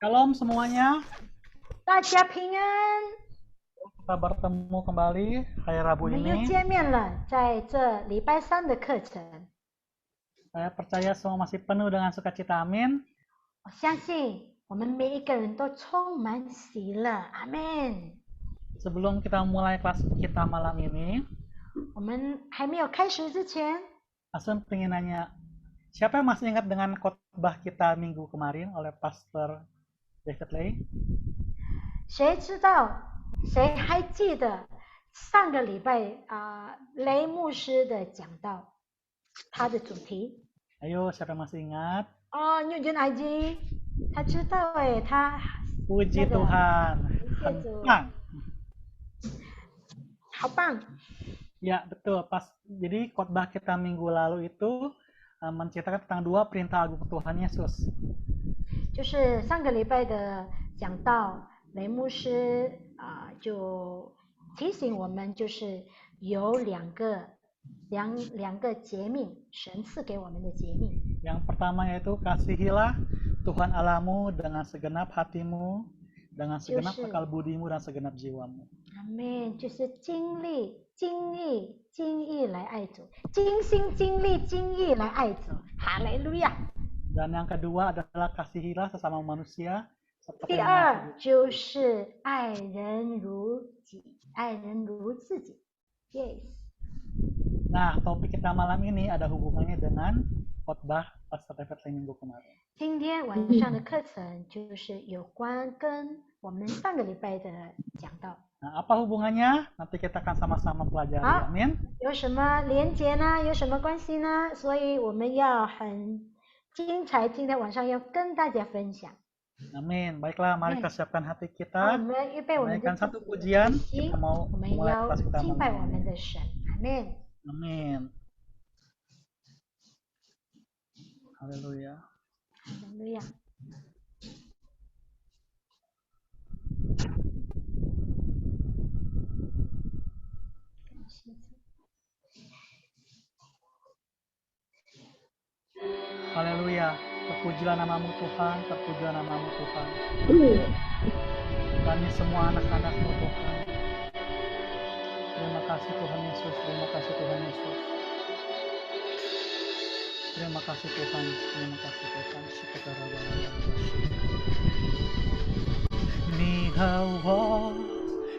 Shalom semuanya, 大家平安， kita bertemu kembali hari 我 Rabu 们又 ini. 见面了，在这礼拜三的课程。Saya percaya semua masih penuh dengan sukacita, amin. 我相信我们每一个人都充满喜乐，阿门。 Sebelum kita mulai kelas kita malam ini, 我们还没有开始之前， Asun pengen nanya, siapa yang masih ingat dengan khotbah kita minggu kemarin oleh Pastor David Lay? 谁知道，谁还记得上个礼拜雷牧师的讲道，他的主题？ Ayo, siapa yang masih ingat? 哦，牛俊阿基，他知道哎，他 Puji 那个 Tuhan, 谢主 很棒. 好棒。 Ya, betul. Jadi khotbah kita minggu lalu itu menceritakan tentang 2 perintah agung Tuhan Yesus. 就是上个礼拜的讲到，雷牧师就提醒我们，就是有两个诫命，神赐给我们的诫命。 Yang pertama yaitu kasihilah Tuhan Allahmu dengan segenap hatimu, dengan segenap akal budimu dan segenap jiwamu. 阿门，就是精意来爱主，精心精力精意来爱主，哈利路亚。 Dan yang kedua adalah kasihilah sesama manusia 第二就是爱人如己，爱人如自己。Yes。 Nah, topik kita malam ini ada hubungannya dengan khotbah Pastor David Lay minggu kemarin. 今天晚上的课程就是有关跟我们上个礼拜的讲到。 Nah, apa hubungannya? Nanti kita akan sama-sama pelajari. 好， Amin. 有什么连结呢？有什么关系呢？所以我们要很精彩，今天晚上要跟大家分享。 Amin. Baiklah, mari kita siapkan hati 好，我 kita. 们预备我们的 Naikkan 自 satu 己的 pujian. 心， Kita mau 我们 mulai 要 kelas kita 敬拜 malam 我们 ini. 的神。阿门。 Amin. Haleluya. 哈利路亚。 Haleluya. Terpujilah namamu Tuhan, terpujilah namamu Tuhan. Kami semua anak-anakmu Tuhan. Terima kasih Tuhan Yesus, terima kasih Tuhan Yesus. Terima kasih Tuhan, terima kasih Tuhan. 你和我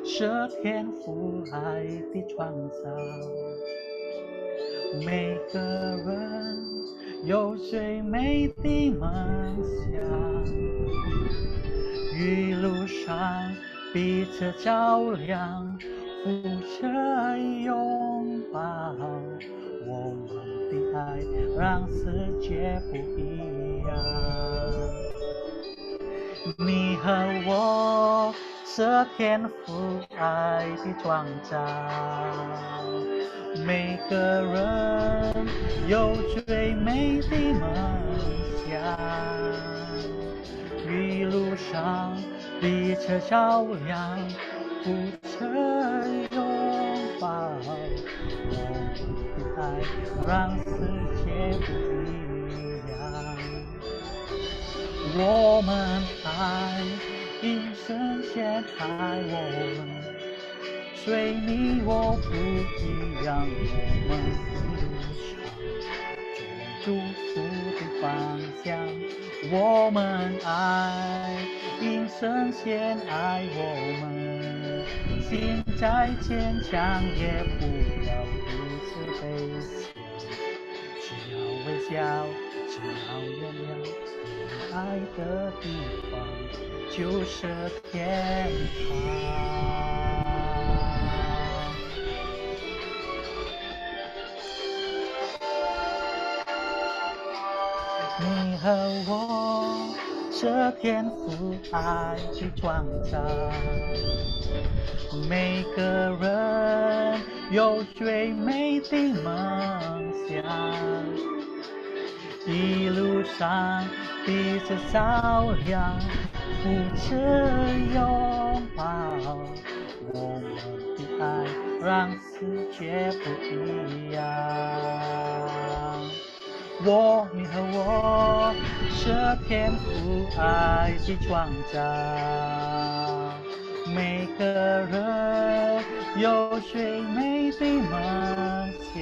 是天父爱的创造，每个人有最美的梦想，一路上彼此照亮，扶着拥抱，我们的爱让世界不一样。你和我是天父爱的创造，每个人有最美的梦想，一路上彼此照亮，扶着拥抱，我们的爱让世界不一样。我们爱，因神先爱我们，虽你我不一样，我们一路上做祝福的方向。我们爱，因神先爱我们，心再坚强也不要彼此悲伤，只要微笑，只要原谅。爱的地方就是天堂。你和我是天父爱的创造，每个人有最美的梦想，一路上彼此照亮，扶持拥抱，我们的爱让世界不一样。我你和我是天父爱的创造，每个人有最美的梦想，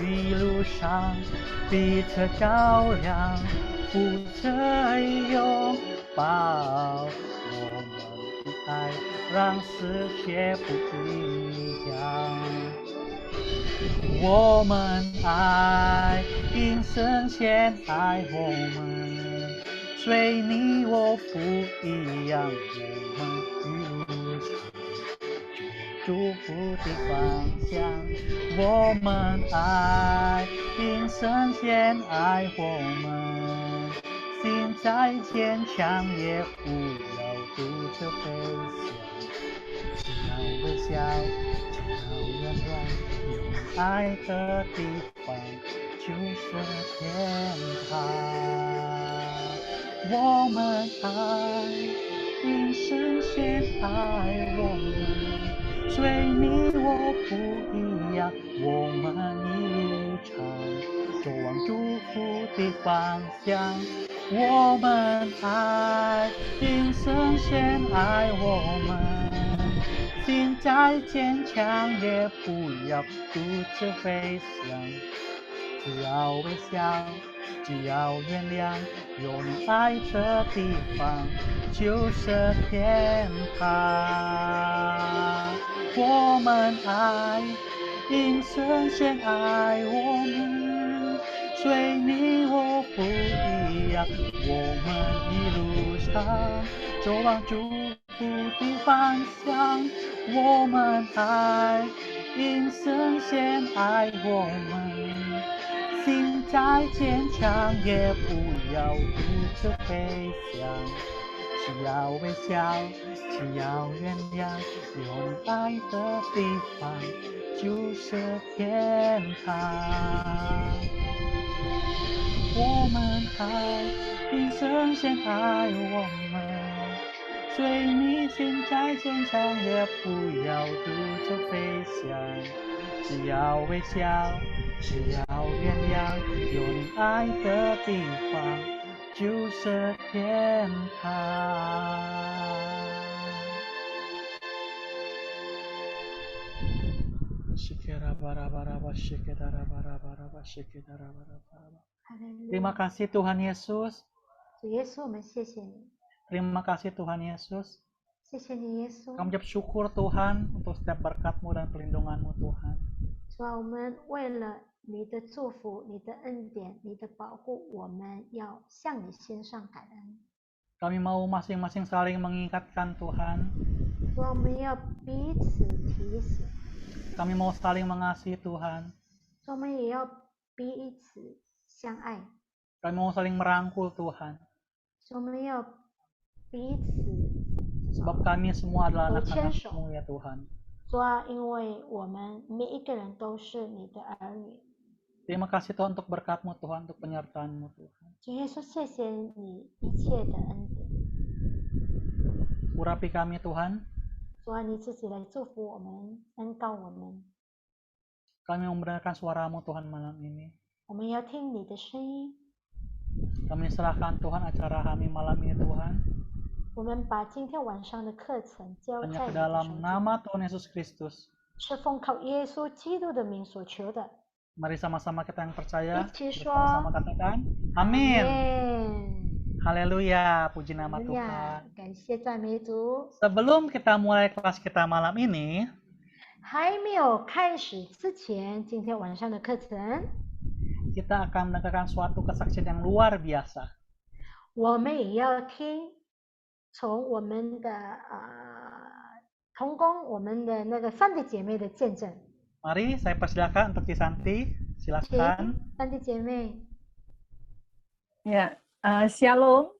一路上彼此照亮，扶着拥抱，我们的爱让世界不一样。我们爱，因神先爱我们，虽你我不一样，我们一路上祝福的方向。我们爱，因神先爱我们，心再坚强也不要独自飞翔，只要微笑，只要原谅，有爱的地方就是天堂。我们爱，因神先爱我们，虽你我不一样，我们一路上走往祝福的方向。我们爱，因神先爱我们，心再坚强也不要独自飞翔，只要微笑，只要原谅，有你爱的地方就是天堂。我们爱，因神先爱我们，虽你我不一样，我们一路上走往祝福的方向。我们爱，因神先爱我们，心再坚强也不要独自飞翔，只要微笑，只要原谅，有你爱的地方就是天堂。我们爱，因神先爱我们，虽你心再坚强也不要独自飞翔，只要微笑，只要原谅，有你爱的地方就是天堂。Terima kasih Tuhan Yesus. 主耶稣，我们谢谢你， Terima kasih Tuhan Yesus. 谢谢你耶稣。 Kami ucap syukur Tuhan untuk setiap berkat-Mu dan pelindungan-Mu Tuhan. 主啊，我们为了你的祝福、你的恩典、你的保护，我们要向你献上感恩。 Kami mau masing-masing saling mengingatkan Tuhan. 主啊，我们要彼此提醒， Kami mau saling mengasihi Tuhan. 主啊，我们也要彼此相爱， Kami mau saling merangkul Tuhan. 主啊，我们要彼此 Sebab kami semua adalah 手牵 anak-anak-Mu 手。 ya Tuhan. 主啊，因为我们每一个人都是你的儿女。 Terima kasih Tuhan untuk berkat-Mu Tuhan, untuk penyertaan-Mu Tuhan. 主耶稣，谢谢你一切的恩典。 Urapi kami Tuhan. 主啊，你自己来祝福我们，恩膏我们。 Kami mendengarkan suara-Mu Tuhan malam ini. 我们要听你的声音。 Kami serahkan Tuhan acara kami malam ini Tuhan. 我们把今天晚上的课程交 Hanya 在 ke 你的手 dalam 中， nama Tuhan Yesus Kristus. 是奉靠耶稣基督的名所求的。 Mari sama-sama kita yang percaya, 一起说 bersama-sama katakan, 阿 Amin. 门。 Haleluya, puji nama 哈利路 Tuhan. 亚，感谢赞美主。 Sebelum kita mulai kelas kita malam ini, 还没有开始之前，今天晚上的课程， kita akan mendengarkan suatu kesaksian yang luar biasa. 我们也要听从我们的同工，我们的那个三弟姐妹的见证。 Mari saya persilakan untuk Cisanti, 请 silakan. 三弟姐妹。 Ya, Shalom.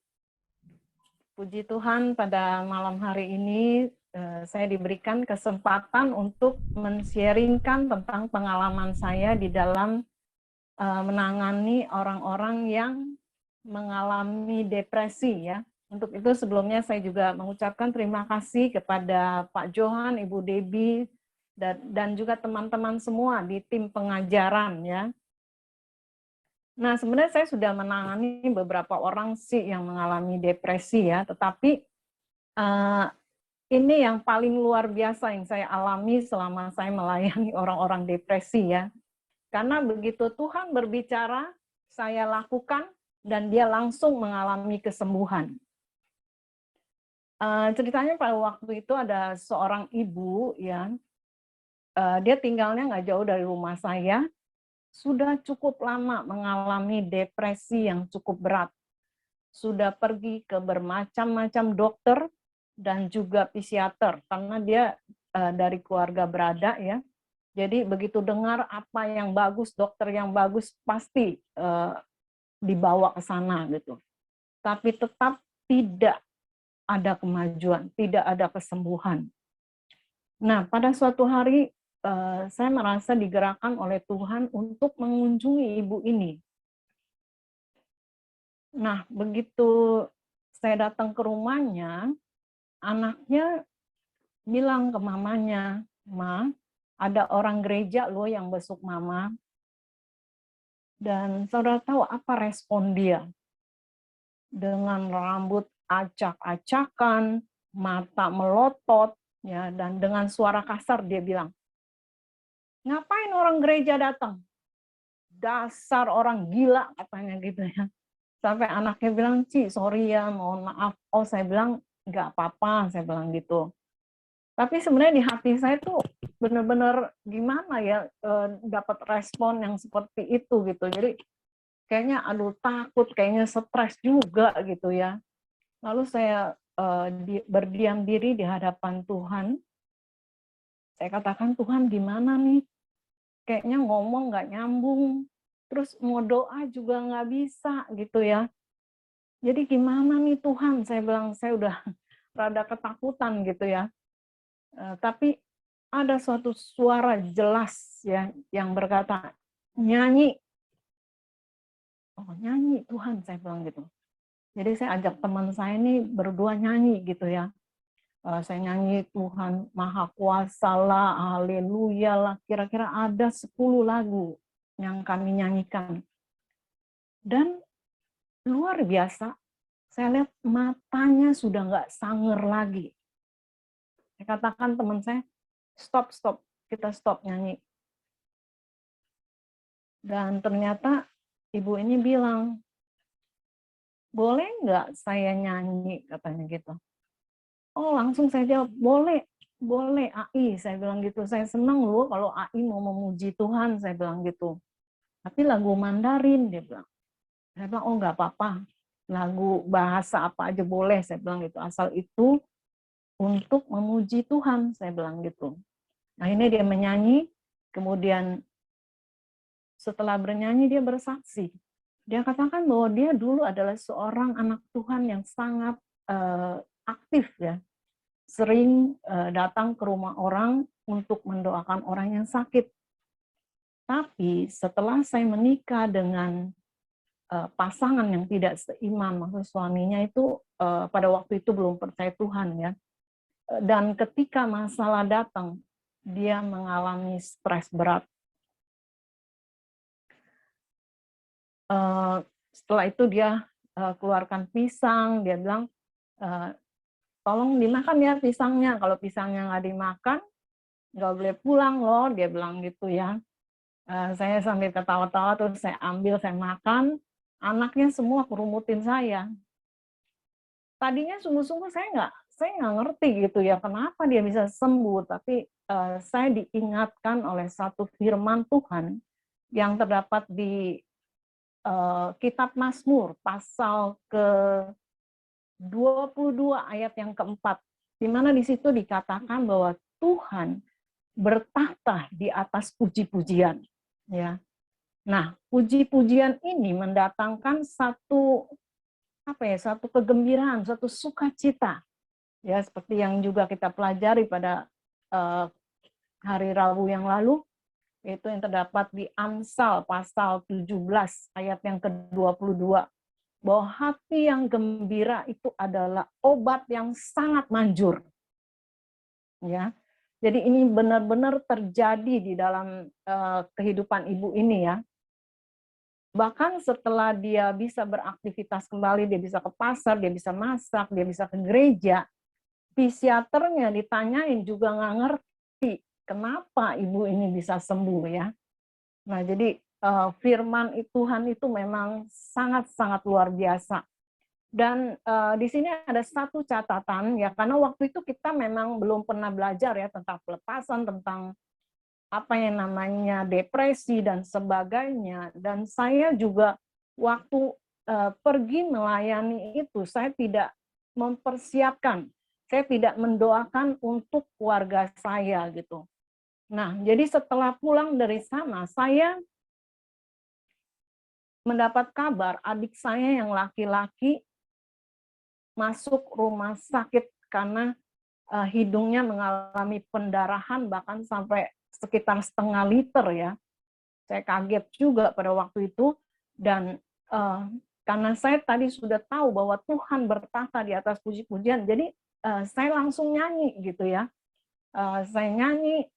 Puji Tuhan pada malam hari ini saya diberikan kesempatan untuk men-sharingkan tentang pengalaman saya di dalam menangani orang-orang yang mengalami depresi ya. Untuk itu sebelumnya saya juga mengucapkan terima kasih kepada Pak Johan, Ibu Debbie, dan juga teman-teman semua di tim pengajaran ya. Nah, sebenarnya saya sudah menangani beberapa orang sih yang mengalami depresi ya, tetapi ini yang paling luar biasa yang saya alami selama saya melayani orang-orang depresi ya. Karena begitu Tuhan berbicara, saya lakukan, dan dia langsung mengalami kesembuhan. Ceritanya pada waktu itu ada seorang ibu ya, dia tinggalnya nggak jauh dari rumah saya, sudah cukup lama mengalami depresi yang cukup berat. Sudah pergi ke bermacam-macam dokter dan juga psikiater, karena dia dari keluarga berada ya. Jadi begitu dengar apa yang bagus, dokter yang bagus pasti dibawa ke sana gitu. Tapi tetap tidak ada kemajuan, tidak ada kesembuhan. Nah, pada suatu hari saya merasa digerakkan oleh Tuhan untuk mengunjungi ibu ini. Nah, begitu saya datang ke rumahnya, anaknya bilang ke mamanya, "Ma, ada orang gereja loh yang besuk Mama." Dan saudara tahu apa respon dia? Dengan rambut acak-acakan, mata melotot, ya, dan dengan suara kasar dia bilang, "Ngapain orang gereja datang? Dasar orang gila," katanya gitu ya. Sampai anaknya bilang, "Ci, sorry ya, mohon maaf." Oh, saya bilang, "Nggak apa-apa," saya bilang gitu. Tapi sebenarnya di hati saya tuh benar-benar gimana ya, dapat respon yang seperti itu gitu. Jadi kayaknya aduh takut, kayaknya stres juga gitu ya. Lalu saya berdiam diri di hadapan Tuhan. Saya katakan, "Tuhan gimana nih? Kayaknya ngomong nggak nyambung. Terus mau doa juga nggak bisa gitu ya. Jadi gimana nih Tuhan?" Saya bilang, saya udah rada ketakutan gitu ya. Tapi ada suatu suara jelas ya yang berkata, "Nyanyi." Oh, nyanyi Tuhan, saya bilang gitu. Jadi saya ajak teman saya ini berdua nyanyi gitu ya. Saya nyanyi Tuhan Maha Kuasa lah, haleluya lah, kira-kira ada 10 lagu yang kami nyanyikan. Dan luar biasa, saya lihat matanya sudah nggak sangar lagi. Saya katakan teman saya, stop, kita stop nyanyi. Dan ternyata ibu ini bilang, "Boleh nggak saya nyanyi?" katanya gitu. Oh, langsung saya jawab, "Boleh, boleh AI," saya bilang gitu. "Saya senang loh kalau AI mau memuji Tuhan," saya bilang gitu. "Tapi lagu Mandarin," dia bilang. Saya bilang, "Oh nggak apa-apa, lagu bahasa apa aja boleh," saya bilang gitu. "Asal itu untuk memuji Tuhan," saya bilang gitu. Nah ini dia menyanyi, kemudian setelah bernyanyi dia bersaksi. Dia katakan bahwa dia dulu adalah seorang anak Tuhan yang sangat aktif ya, sering datang ke rumah orang untuk mendoakan orang yang sakit. Tapi setelah saya menikah dengan pasangan yang tidak seiman, maksudnya suaminya itu pada waktu itu belum percaya Tuhan ya. Dan ketika masalah datang, dia mengalami stres berat. Setelah itu dia keluarkan pisang, dia bilang, "Tolong dimakan ya pisangnya, kalau pisangnya nggak dimakan, nggak boleh pulang loh," dia bilang gitu ya. Saya sambil ketawa-tawa, terus saya ambil, saya makan, anaknya semua kerumutin saya. Tadinya sungguh-sungguh saya nggak ngerti gitu ya, kenapa dia bisa sembuh, tapi saya diingatkan oleh satu firman Tuhan yang terdapat di Kitab Mazmur, pasal ke-22 ayat yang keempat, di mana di situ dikatakan bahwa Tuhan bertahta di atas puji-pujian. Ya. Nah, puji-pujian ini mendatangkan satu kegembiraan, satu sukacita. Ya, seperti yang juga kita pelajari pada hari Rabu yang lalu, itu yang terdapat di Amsal pasal 17 ayat yang ke-22. Bahwa hati yang gembira itu adalah obat yang sangat manjur. Ya. Jadi ini benar-benar terjadi di dalam kehidupan ibu ini ya. bahkan setelah dia bisa beraktivitas kembali, dia bisa ke pasar, dia bisa masak, dia bisa ke gereja, psikiaternya ditanyain juga nggak ngerti kenapa ibu ini bisa sembuh ya. Nah, jadi firman Tuhan itu memang sangat-sangat luar biasa. Dan di sini ada satu catatan ya, karena waktu itu kita memang belum pernah belajar ya tentang pelepasan, tentang apa yang namanya depresi dan sebagainya. Dan saya juga waktu pergi melayani itu, saya tidak mempersiapkan, saya tidak mendoakan untuk keluarga saya gitu. Nah, jadi setelah pulang dari sana, saya mendapat kabar adik saya yang laki-laki masuk rumah sakit karena hidungnya mengalami pendarahan bahkan sampai sekitar setengah liter ya. Saya kaget juga pada waktu itu, dan karena saya tadi sudah tahu bahwa Tuhan bertahta di atas puji-pujian, jadi saya langsung nyanyi gitu ya. Saya nyanyi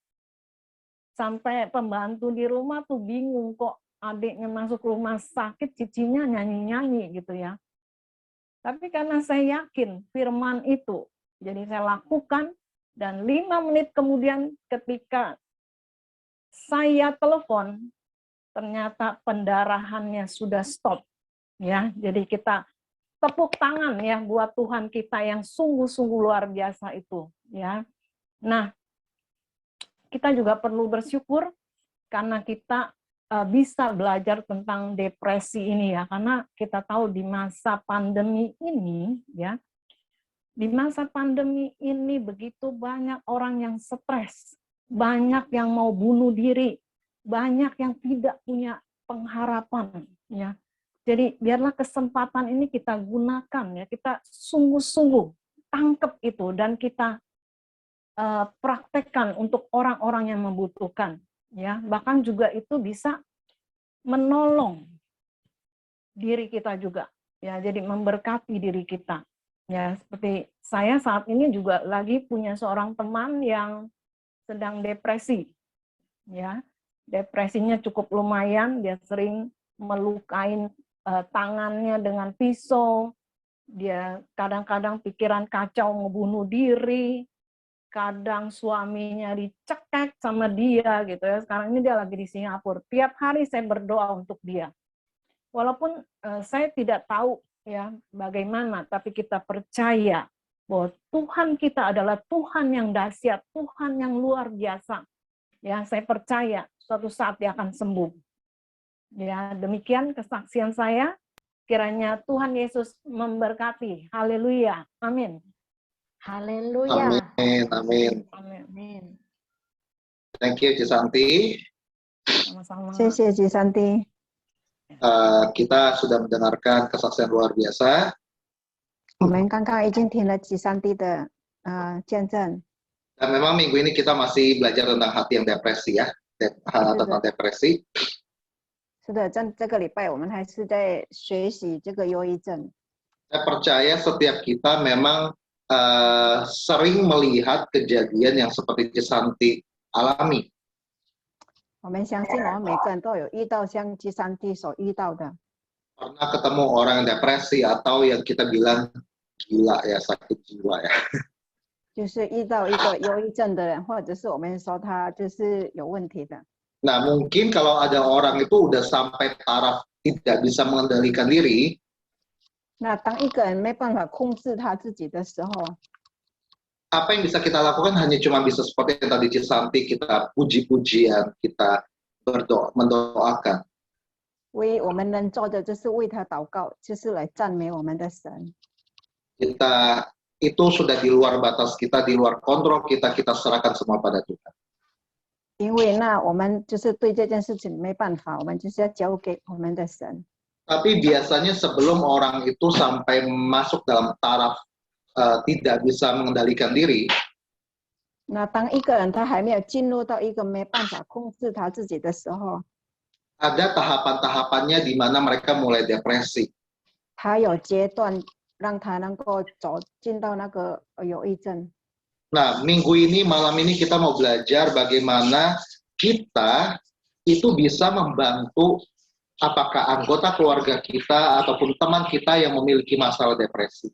sampai pembantu di rumah tuh bingung, kok adiknya masuk rumah sakit cicinya nyanyi-nyanyi gitu ya. Tapi karena saya yakin firman itu, jadi saya lakukan, dan 5 menit kemudian ketika saya telepon, ternyata pendarahannya sudah stop. Ya, jadi kita tepuk tangan ya buat Tuhan kita yang sungguh-sungguh luar biasa itu. Ya, nah kita juga perlu bersyukur karena kita bisa belajar tentang depresi ini ya, karena kita tahu di masa pandemi ini ya, di masa pandemi ini begitu banyak orang yang stres, banyak yang mau bunuh diri, banyak yang tidak punya pengharapan ya. Jadi biarlah kesempatan ini kita gunakan ya, kita sungguh-sungguh tangkap itu dan kita praktekkan untuk orang-orang yang membutuhkan. Ya, bahkan juga itu bisa menolong diri kita juga, ya, jadi memberkati diri kita. Ya, seperti saya saat ini juga lagi punya seorang teman yang sedang depresi, ya, depresinya cukup lumayan, dia sering melukain tangannya dengan pisau, dia kadang-kadang pikiran kacau mau bunuh diri, kadang suaminya dicekek sama dia gitu ya. Sekarang ini dia lagi di Singapura. Tiap hari saya berdoa untuk dia. Walaupun saya tidak tahu ya bagaimana, tapi kita percaya bahwa Tuhan kita adalah Tuhan yang dahsyat, Tuhan yang luar biasa. Ya, saya percaya suatu saat dia akan sembuh. Ya, demikian kesaksian saya. Kiranya Tuhan Yesus memberkati. Haleluya. Amin. Haleluya. Amin, amin. Amin. Thank you, Cisanti. Sama-sama. 谢谢吉山丁。 Kita sudah mendengarkan kesaksian luar biasa. 我们刚刚已经听了吉山丁的见证。 Dan memang minggu ini kita masih belajar tentang hati yang depresi ya, tentang depresi. 是的，这个礼拜我们还是在学习这个忧郁症。 Saya percaya setiap kita memang sering melihat kejadian yang seperti Cisanti alami. 我们相信我们每个人都有遇到像吉山丁所遇到的。 Pernah ketemu orang yang depresi atau yang kita bilang gila ya, sakit jiwa ya. 就是遇到一个忧郁症的人，或者是我们说他就是有问题的。 Nah, mungkin kalau ada orang itu udah sampai taraf tidak bisa mengendalikan diri, 那当一个人没办法控制他自己的时候， apa yang bisa kita lakukan hanya cuma bisa seperti yang tadi Cisanti, kita puji-pujian, kita mendoakan. 唯一我们能做的就是为他祷告，就是来赞美我们的神。 Kita itu sudah di luar batas kita, di luar kontrol kita, kita serahkan semua pada Tuhan. 因为那我们就是对这件事情没办法，我们就是要交给我们的神。 Tapi biasanya sebelum orang itu sampai masuk dalam taraf tidak bisa mengendalikan diri, 那当一个人他还没有进入到一个没办法控制他自己的时候， ada tahapan-tahapannya di mana mereka mulai depresi. 他有阶段让他能够走进到那个忧郁症。 Nah, minggu ini, malam ini kita mau belajar bagaimana kita itu bisa membantu apakah anggota keluarga kita ataupun teman kita yang memiliki masalah depresi.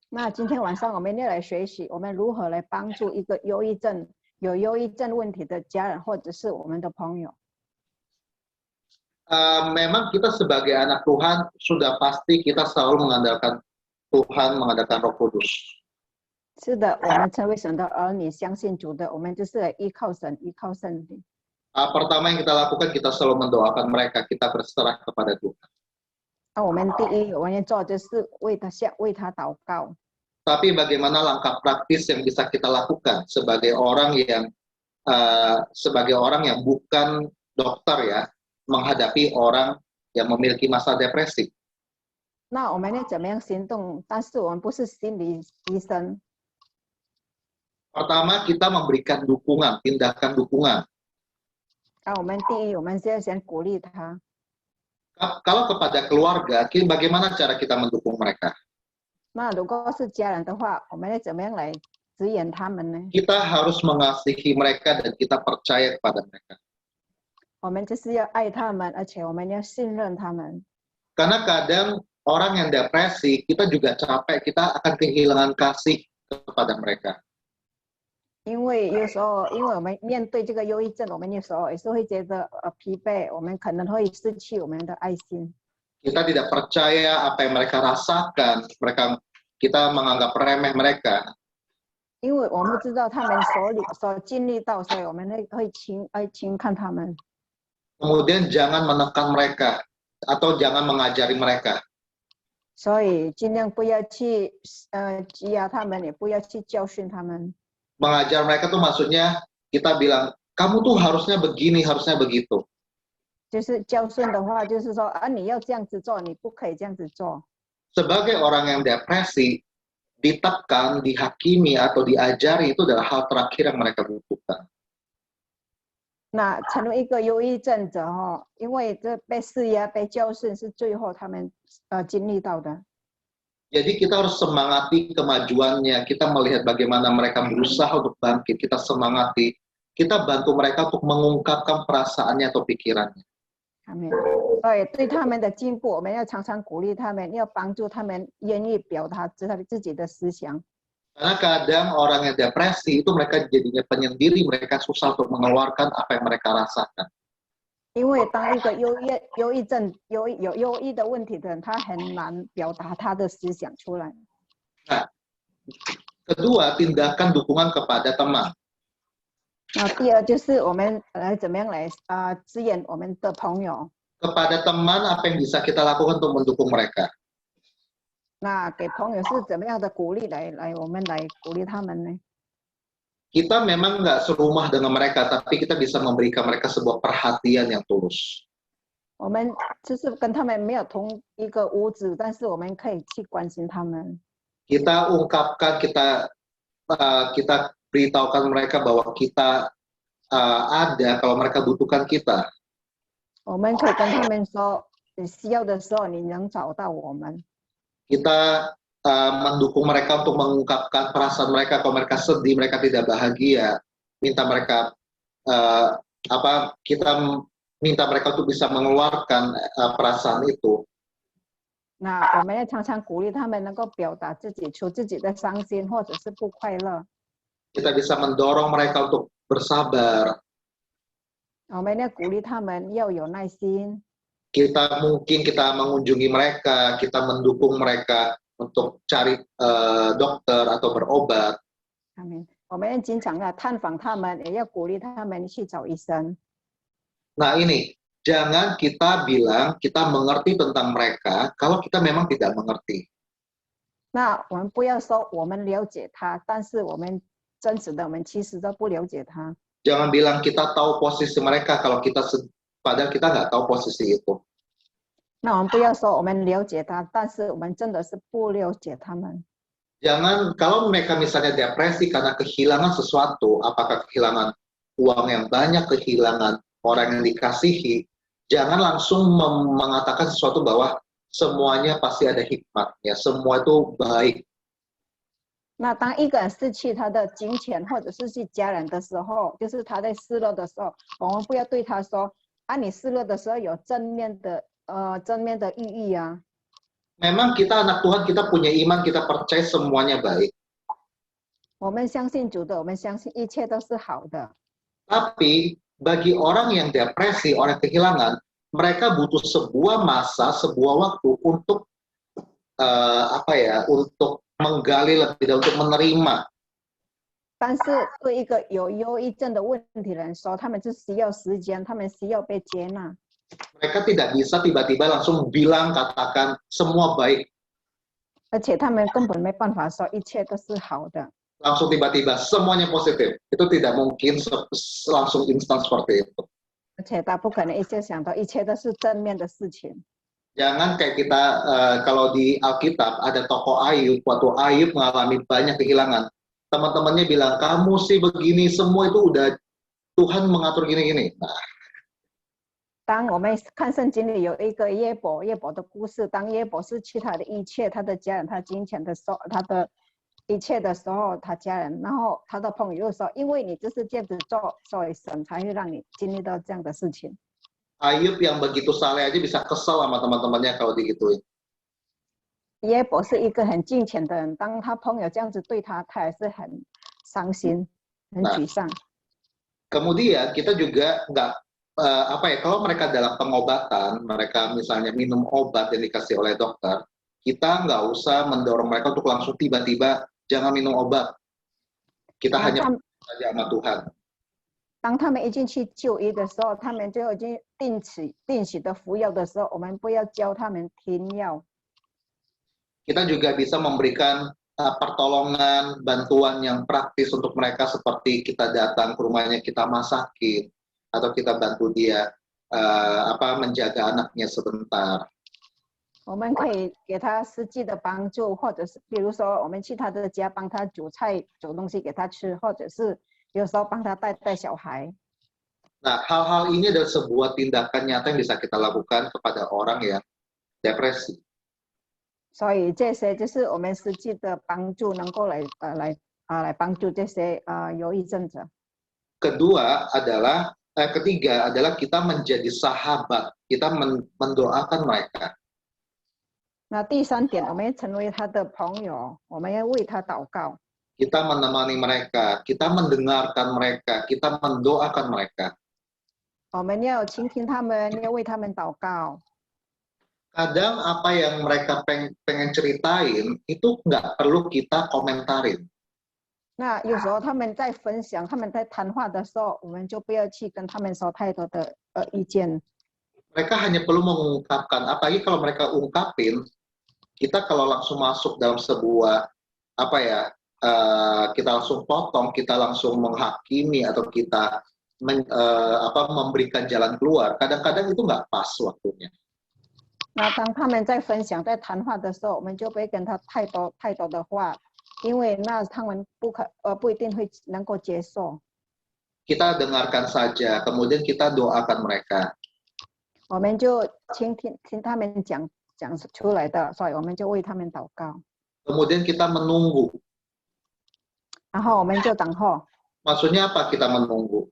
那今天晚上我们要来学习，我们如何来帮助一个忧郁症有忧郁症问题的家人或者是我们的朋友。 memang kita sebagai anak Tuhan sudah pasti kita selalu mengandalkan Tuhan, mengandalkan Roh Kudus. 是的，我们成为神的儿女，相信主的，我们就是来依靠神，依靠圣灵。 Pertama yang kita lakukan, kita selalu mendoakan mereka, kita berserah kepada Tuhan. 那我们第一我们要做就是为他祷告。 Tapi bagaimana langkah praktis yang bisa kita lakukan sebagai orang yang bukan dokter ya, menghadapi orang yang memiliki masalah depresi. 那我们要怎么样行动？但是我们不是心理医生。 Pertama, kita memberikan dukungan, tindakan dukungan. 那我们第一，我们先鼓励他。 Kalau kepada keluarga, bagaimana cara kita mendukung mereka? 那如果是家人的话，我们要怎么样来指引他们呢？ Kita harus mengasihi mereka dan kita percaya kepada mereka. 我们就是要爱他们，而且我们要信任他们。 Karena kadang orang yang depresi, kita juga capek, kita akan kehilangan kasih kepada mereka. 因为有时候，因为我们面对这个忧郁症，我们有时候也是会觉得疲惫，我们可能会失去我们的爱心。 Kita tidak percaya apa yang mereka rasakan, kita menganggap remeh mereka. 因为我们不知道他们所经历到，所以我们会轻看他们。 Kemudian jangan menekan mereka atau jangan mengajari mereka. 所以尽量不要去挤压他们，也不要去教训他们。 Mengajar mereka tuh maksudnya kita bilang, kamu tuh harusnya begini, harusnya begitu. 就是教训的话，就是说你要这样子做，你不可以这样子做。 Sebagai orang yang depresi, ditekan, dihakimi atau diajari itu adalah hal terakhir yang mereka butuhkan. 那成为一个忧郁症者因为这被施压、被教训是最后他们经历到的。 Jadi kita harus semangati kemajuannya, kita melihat bagaimana mereka berusaha untuk bangkit, kita semangati, kita bantu mereka untuk mengungkapkan perasaannya atau pikirannya. Amin. 所以对他们的进步，我们要常常鼓励他们，要帮助他们愿意表达自己的思想。 Karena kadang orang yang depresi itu mereka jadinya penyendiri, mereka susah untuk mengeluarkan apa yang mereka rasakan. 因为当一个忧郁的问题的人，他很难表达他的思想出来。 Nah, kedua, tindakan dukungan kepada teman. 那第二就是我们怎么样来支援我们的朋友。 Kepada teman, apa yang bisa kita lakukan untuk mendukung mereka? 那给朋友是怎么样的鼓励我们来鼓励他们呢？ Kita memang nggak serumah dengan mereka, tapi kita bisa memberikan mereka sebuah perhatian yang tulus. 我们就是跟他们没有同一个屋子，但是我们可以去关心他们。 Kita ungkapkan, kita beritahukan mereka bahwa kita ada kalau mereka butuhkan kita. 我们可以跟他们说，你需要的时候你能找到我们。 Kita mendukung mereka untuk mengungkapkan perasaan mereka kalau mereka sedih, mereka tidak bahagia, kita minta mereka untuk bisa mengeluarkan perasaan itu. 那我们要常常鼓励他们能够表达出自己的伤心或者是不快乐。 Kita bisa mendorong mereka untuk bersabar. 我们要鼓励他们要有耐心。 Kita mengunjungi mereka, kita mendukung mereka untuk cari dokter atau berobat. Amin. 我们要经常探访他们，也要鼓励他们去找医生。 Nah ini, jangan kita bilang kita mengerti tentang mereka kalau kita memang tidak mengerti. 那我们不要说我们了解他，但是我们真实的我们其实都不了解他。 Jangan bilang kita tahu posisi mereka kalau padahal kita nggak tahu posisi itu. 那我们不要说我们了解他，但是我们真的是不了解他们。 Jangan, kalau mereka misalnya depresi karena kehilangan sesuatu, apakah kehilangan uang yang banyak, kehilangan orang yang dikasihi, jangan langsung mengatakan sesuatu bahwa semuanya pasti ada hikmatnya, semua itu baik. 那当一个人失去他的金钱或者失去家人的时候，就是他在失落的时候，我们不要对他说你失落的时候有正面的意义啊。 Memang kita anak Tuhan, kita punya iman, kita percaya semuanya baik. 我们相信主的，我们相信一切都是好的。 Tapi bagi orang yang depresi, orang kehilangan, mereka butuh sebuah masa, sebuah waktu untuk untuk menggali lebih dan untuk menerima. 但是对一个有忧郁症的问题人说，他们是需要时间，他们需要被接纳。 Mereka tidak bisa tiba-tiba langsung bilang, katakan semua baik. 而且他们根本没办法说一切都是好的。 Langsung tiba-tiba semuanya positif. Itu tidak mungkin langsung instan seperti itu. 而且他不可能一下想到一切都是正面的事情。 Jangan kayak kita, kalau di Alkitab ada tokoh Ayub, waktu Ayub mengalami banyak kehilangan. Teman-temannya bilang, kamu sih begini, semua itu udah Tuhan mengatur gini-gini. Nah, 当我们看圣经里有一个约伯的故事，当约伯失去他的一切，他的家人、他金钱的时候，他的一切的时候，他家人，然后他的朋友又说，因为你就是这样子做，所以神才会让你经历到这样的事情。 Ayub yang begitu saleh aja bisa kesel sama teman-temannya kalau digituin. 约伯是一个很敬虔的人，当他朋友这样子对他，他也是很伤心、很沮丧。 Kemudian kita juga nggak kalau mereka dalam pengobatan, mereka misalnya minum obat yang dikasih oleh dokter, kita nggak usah mendorong mereka untuk langsung tiba-tiba jangan minum obat. Kita hanya saja sama Tuhan. 当他们已经去就医的时候，他们就已经定期的服药的时候，我们不要教他们停药。 Kita juga bisa memberikan pertolongan, bantuan yang praktis untuk mereka seperti kita datang ke rumahnya, kita masakin, atau kita bantu dia menjaga anaknya sebentar. 我们可以给他实际的帮助，或者是比如说我们去他的家帮他煮菜、煮东西给他吃，或者是有时候帮他带小孩。 Nah, hal-hal ini adalah sebuah tindakan nyata yang bisa kita lakukan kepada orang yang depresi. 所以这些就是我们实际的帮助，能够来帮助这些忧郁症者。 Ketiga adalah kita menjadi sahabat, kita mendoakan mereka. 那第三点，我们成为他的朋友，我们要为他祷告。 Kita menemani mereka, kita mendengarkan mereka, kita mendoakan mereka. 我们要倾听他们，要为他们祷告。 Kadang apa yang mereka pengen ceritain itu nggak perlu kita komentarin. 那有时候他们在分享、他们在谈话的时候，我们就不要去跟他们说太多的意见。 Mereka hanya perlu mengungkapkan, apalagi kalau mereka ungkapin, kita kalau langsung masuk dalam sebuah kita langsung potong, kita langsung menghakimi atau kita memberikan jalan keluar. Kadang-kadang itu nggak pas waktunya. 那当他们在分享、在谈话的时候，我们就不会跟他太多的话，因为那他们不一定会能够接受。 Kita dengarkan saja, kemudian kita doakan mereka. 我们就听他们讲出来的，所以我们就为他们祷告。 Kemudian kita menunggu. 然后我们就等候。 Maksudnya apa kita menunggu?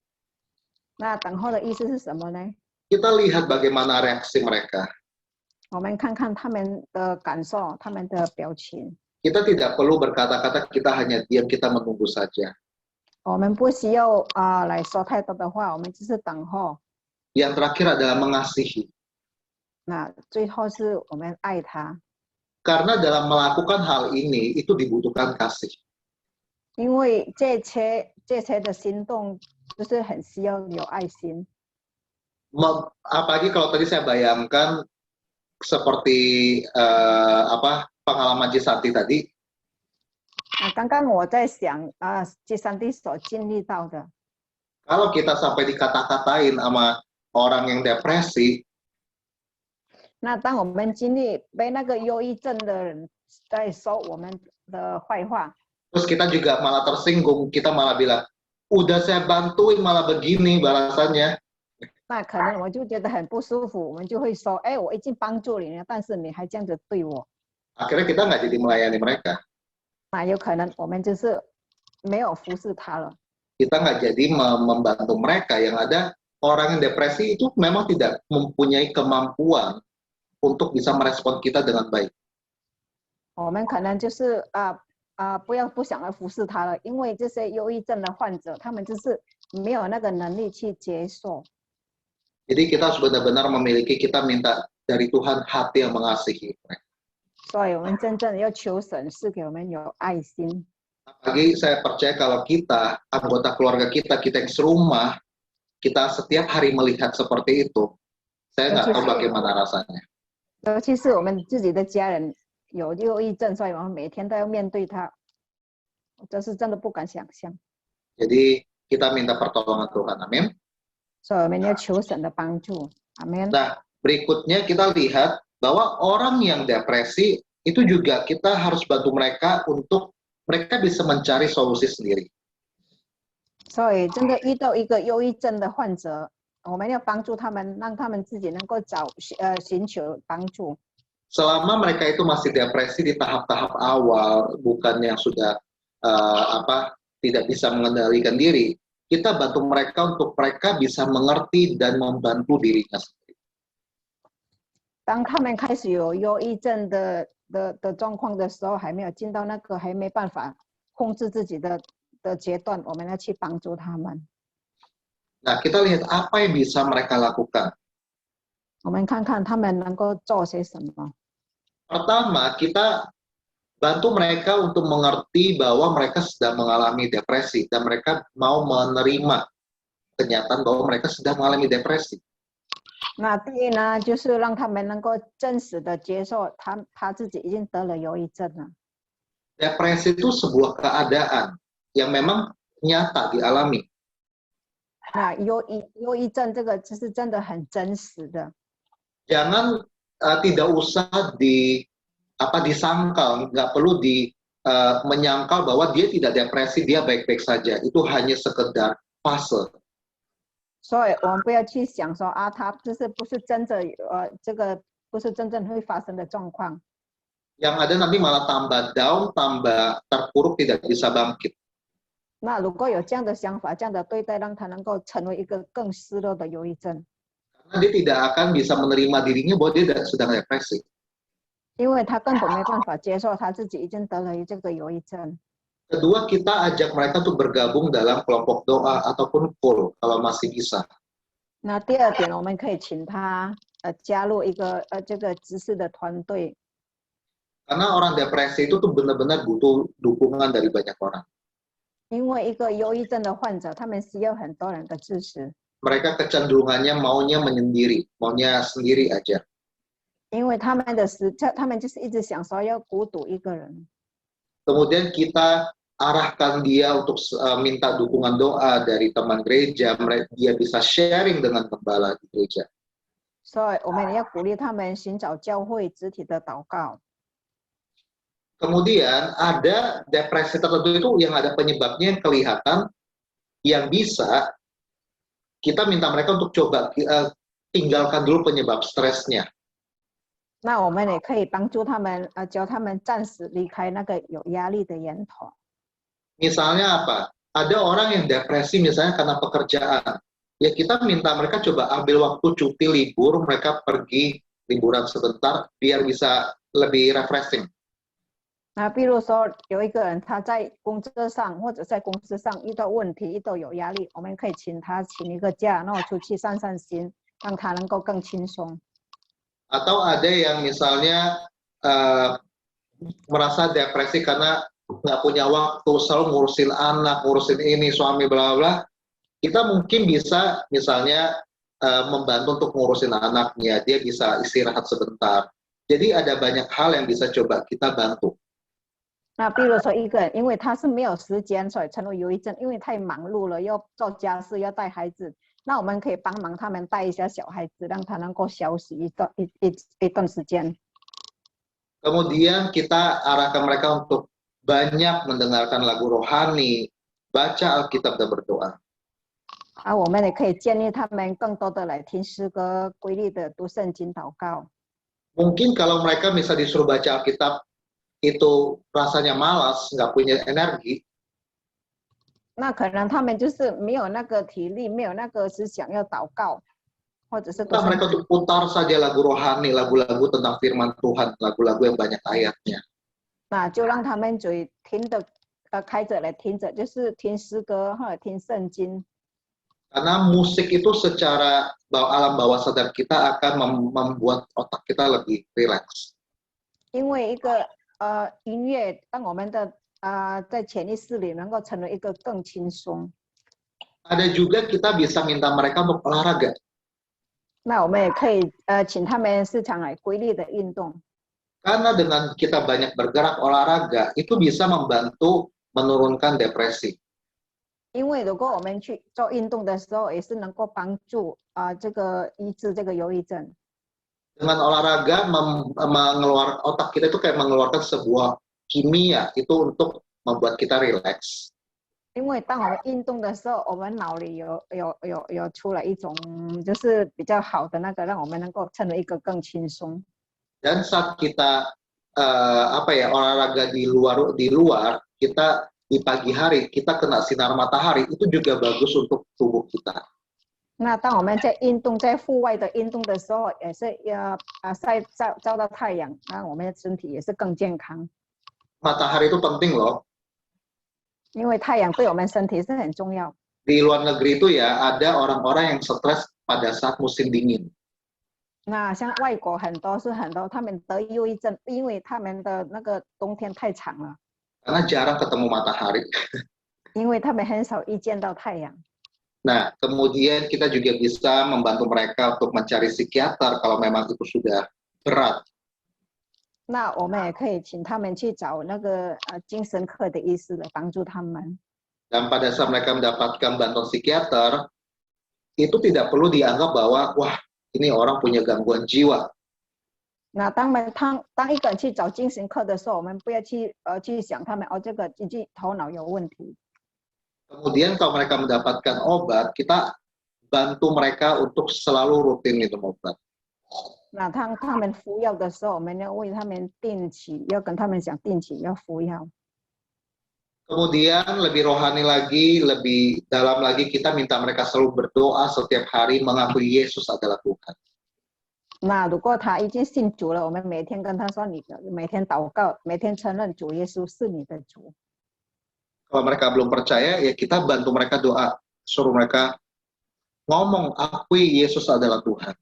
那等候的意思是什么呢？ Kita lihat bagaimana reaksi mereka. 我们看看他们的感受，他们的表情。 Kita tidak perlu berkata-kata, kita hanya diam, kita menunggu saja. 我们不需要来说太多的话，我们只是等候。 Yang terakhir adalah mengasihi. 那最后是我们爱他， Karena dalam melakukan hal ini itu dibutuhkan kasih. 因为这些的行动就是很需要有爱心。 Apalagi kalau tadi saya bayangkan seperti pengalaman Cisanti tadi. 刚刚我在想基山地所经历到的， Kalau kita sampai dikata-katain sama orang yang depresi, 那当我们经历被那个忧郁症的人在说我们的坏话， terus kita juga malah tersinggung, kita malah bilang, udah saya bantuin malah begini balasannya. 那可能我就觉得很不舒服，我们就会说，哎，我已经帮助你了，但是你还这样子对我， Akhirnya kita nggak jadi melayani mereka. 那有可能我们就是没有服侍他了。 Kita nggak jadi membantu mereka, yang ada orang yang depresi itu memang tidak mempunyai kemampuan untuk bisa merespon kita dengan baik. 我们可能就是不想要服侍他了，因为这些忧郁症的患者，他们就是没有那个能力去接受。 Jadi kita harus benar-benar memiliki, kita minta dari Tuhan hati yang mengasihi mereka. 所以我们真正要求神是给我们有爱心。 Apalagi saya percaya kalau kita, anggota keluarga kita yang serumah, kita setiap hari melihat seperti itu, saya nggak tahu bagaimana rasanya. 尤其是我们自己的家人有忧郁症，所以我们每天都要面对他，这是真的不敢想象。 Jadi kita minta pertolongan Tuhan, amin. 所以我们要求神的帮助，阿门。 Nah, berikutnya kita lihat bahwa orang yang depresi itu juga kita harus bantu mereka untuk mereka bisa mencari solusi sendiri. 所以真的遇到一个忧郁症的患者，我们要帮助他们，让他们自己能够寻求帮助。 Selama mereka itu masih depresi di tahap-tahap awal, bukan yang sudah tidak bisa mengendalikan diri, kita bantu mereka untuk mereka bisa mengerti dan membantu dirinya sendiri. 当他们开始有忧郁症的状况的时候，还没有进到那个还没办法控制自己的阶段，我们要去帮助他们。 Nah, kita lihat apa yang bisa mereka lakukan. 我们看看他们能够做些什么。 Pertama, kita bantu mereka untuk mengerti bahwa mereka sedang mengalami depresi dan mereka mau menerima kenyataan bahwa mereka sedang mengalami depresi. 那第一呢，就是让他们能够真实的接受他自己已经得了忧郁症了。 Depresi itu sebuah keadaan yang memang nyata dialami. 那忧郁症这个就是真的很真实的。 Jangan tidak usah disangkal, nggak perlu menyangkal bahwa dia tidak depresi, dia baik-baik saja. Itu hanya sekedar fase. 所以我们不要去想说他就是不是真的这个不是真正会发生的状况。 Yang ada nanti malah tambah down, tambah terpuruk, tidak bisa bangkit. 那如果有这样的想法，这样的对待，让他能够成为一个更失落的忧郁症。 Karena dia tidak akan bisa menerima dirinya bahwa dia sedang depresi. 因为他根本没办法接受他自己已经得了这个忧郁症。 Kedua, kita ajak mereka untuk bergabung dalam kelompok doa ataupun full kalau masih bisa. 那第二点，我们可以请他加入一个这个执事的团队。 Karena orang depresi itu tuh benar-benar butuh dukungan dari banyak orang. 因为一个忧郁症的患者，他们需要很多人的支持。 Mereka kecenderungannya maunya menyendiri, maunya sendiri aja. 因为他们就是一直想说要孤独一个人。 Kemudian kita arahkan dia untuk minta dukungan doa dari teman gereja, dia bisa sharing dengan gembala di gereja. 所以我们要鼓励他们寻找教会肢体的祷告。 Kemudian ada depresi tertentu itu yang ada penyebabnya yang kelihatan, yang bisa kita minta mereka untuk coba tinggalkan dulu penyebab stresnya. 那我们也可以帮助他们教他们暂时离开那个有压力的源头。 Misalnya apa? Ada orang yang depresi misalnya karena pekerjaan. Ya kita minta mereka coba ambil waktu cuti libur, mereka pergi liburan sebentar biar bisa lebih refreshing. 那比如说有一个人他在工作上或者在公司上遇到问题，遇到有压力，我们可以请他请一个假，然后出去散散心，让他能够更轻松。 Atau ada yang misalnya merasa depresi karena nggak punya waktu, selalu ngurusin anak, ngurusin ini, suami, bla bla. Kita mungkin bisa misalnya membantu untuk ngurusin anaknya, dia bisa istirahat sebentar. Jadi ada banyak hal yang bisa coba kita bantu. 那比如说一个人，因为他是没有时间，所以成为忧郁症，因为太忙碌了，要做家事，要带孩子。那我们可以帮忙他们带一下小孩子，让他能够休息一段时间。 Kemudian kita arahkan mereka untuk banyak mendengarkan lagu rohani, baca Alkitab dan berdoa. 我们也可以建议他们更多的来听诗歌，规律的读圣经、祷告。 Mungkin kalau mereka bisa disuruh baca Alkitab itu rasanya malas, nggak punya energi. 那可能他们就是没有那个体力，没有那个思想要祷告，或者是读 Kita 圣 mereka 经。 untuk putar saja lagu rohani, lagu-lagu tentang firman Tuhan, lagu-lagu yang banyak ayatnya. 那就让他们嘴听的开着来听着，就是听诗歌或者听圣经。 Karena musik itu secara alam bawah sadar kita akan membuat otak kita lebih rileks. 因为一个音乐让我们的在潜意识里能够成为一个更轻松。 Ada juga kita bisa minta mereka untuk olahraga. 那我们也可以请他们时常来规律的运动。 Karena dengan kita banyak bergerak olahraga, itu bisa membantu menurunkan depresi. 因为如果我们去做运动的时候，也是能够帮助这个医治这个忧郁症。 Dengan olahraga, otak kita itu kayak mengeluarkan sebuah kimia itu untuk membuat kita rileks. 因为当我们运动的时候，我们脑里有出了一种就是比较好的那个，让我们能够成为一个更轻松。 Dan saat kita olahraga di luar, kita di pagi hari kita kena sinar matahari, itu juga bagus untuk tubuh kita. 那当我们在运动，在户外的运动的时候，也是要照到太阳，让我们的身体也是更健康。 Matahari itu penting loh. 因为太阳对我们身体是很重要。 Di luar negeri itu ya ada orang-orang yang stres pada saat musim dingin. 那像外国很多他们得忧郁症，因为他们的那个冬天太长了。 Karena jarang ketemu matahari. 因为他们很少遇见到太阳。 Nah, kemudian kita juga bisa membantu mereka untuk mencari psikiater kalau memang itu sudah berat. 那我们也可以请他们去找那个精神科的医师来帮助他们。 Dan pada saat mereka mendapatkan bantuan psikiater, itu tidak perlu dianggap bahwa wah ini orang punya gangguan jiwa. 那当一个人去找精神科的时候，我们不要去想他们这个头脑有问题。 Kemudian kalau mereka mendapatkan obat, kita bantu mereka untuk selalu rutin minum obat. 那当他们服药的时候，我们要为他们定期，要跟他们讲定期要服药。 Kemudian lebih rohani lagi, lebih dalam lagi, kita minta mereka selalu berdoa setiap hari mengakui Yesus adalah Tuhan. 那如果他已经信主了，我们每天跟他说，你每天祷告，每天承认主耶稣是你的主。 Kalau mereka belum percaya, ya kita bantu mereka doa, suruh mereka ngomong akui Yesus adalah Tuhan.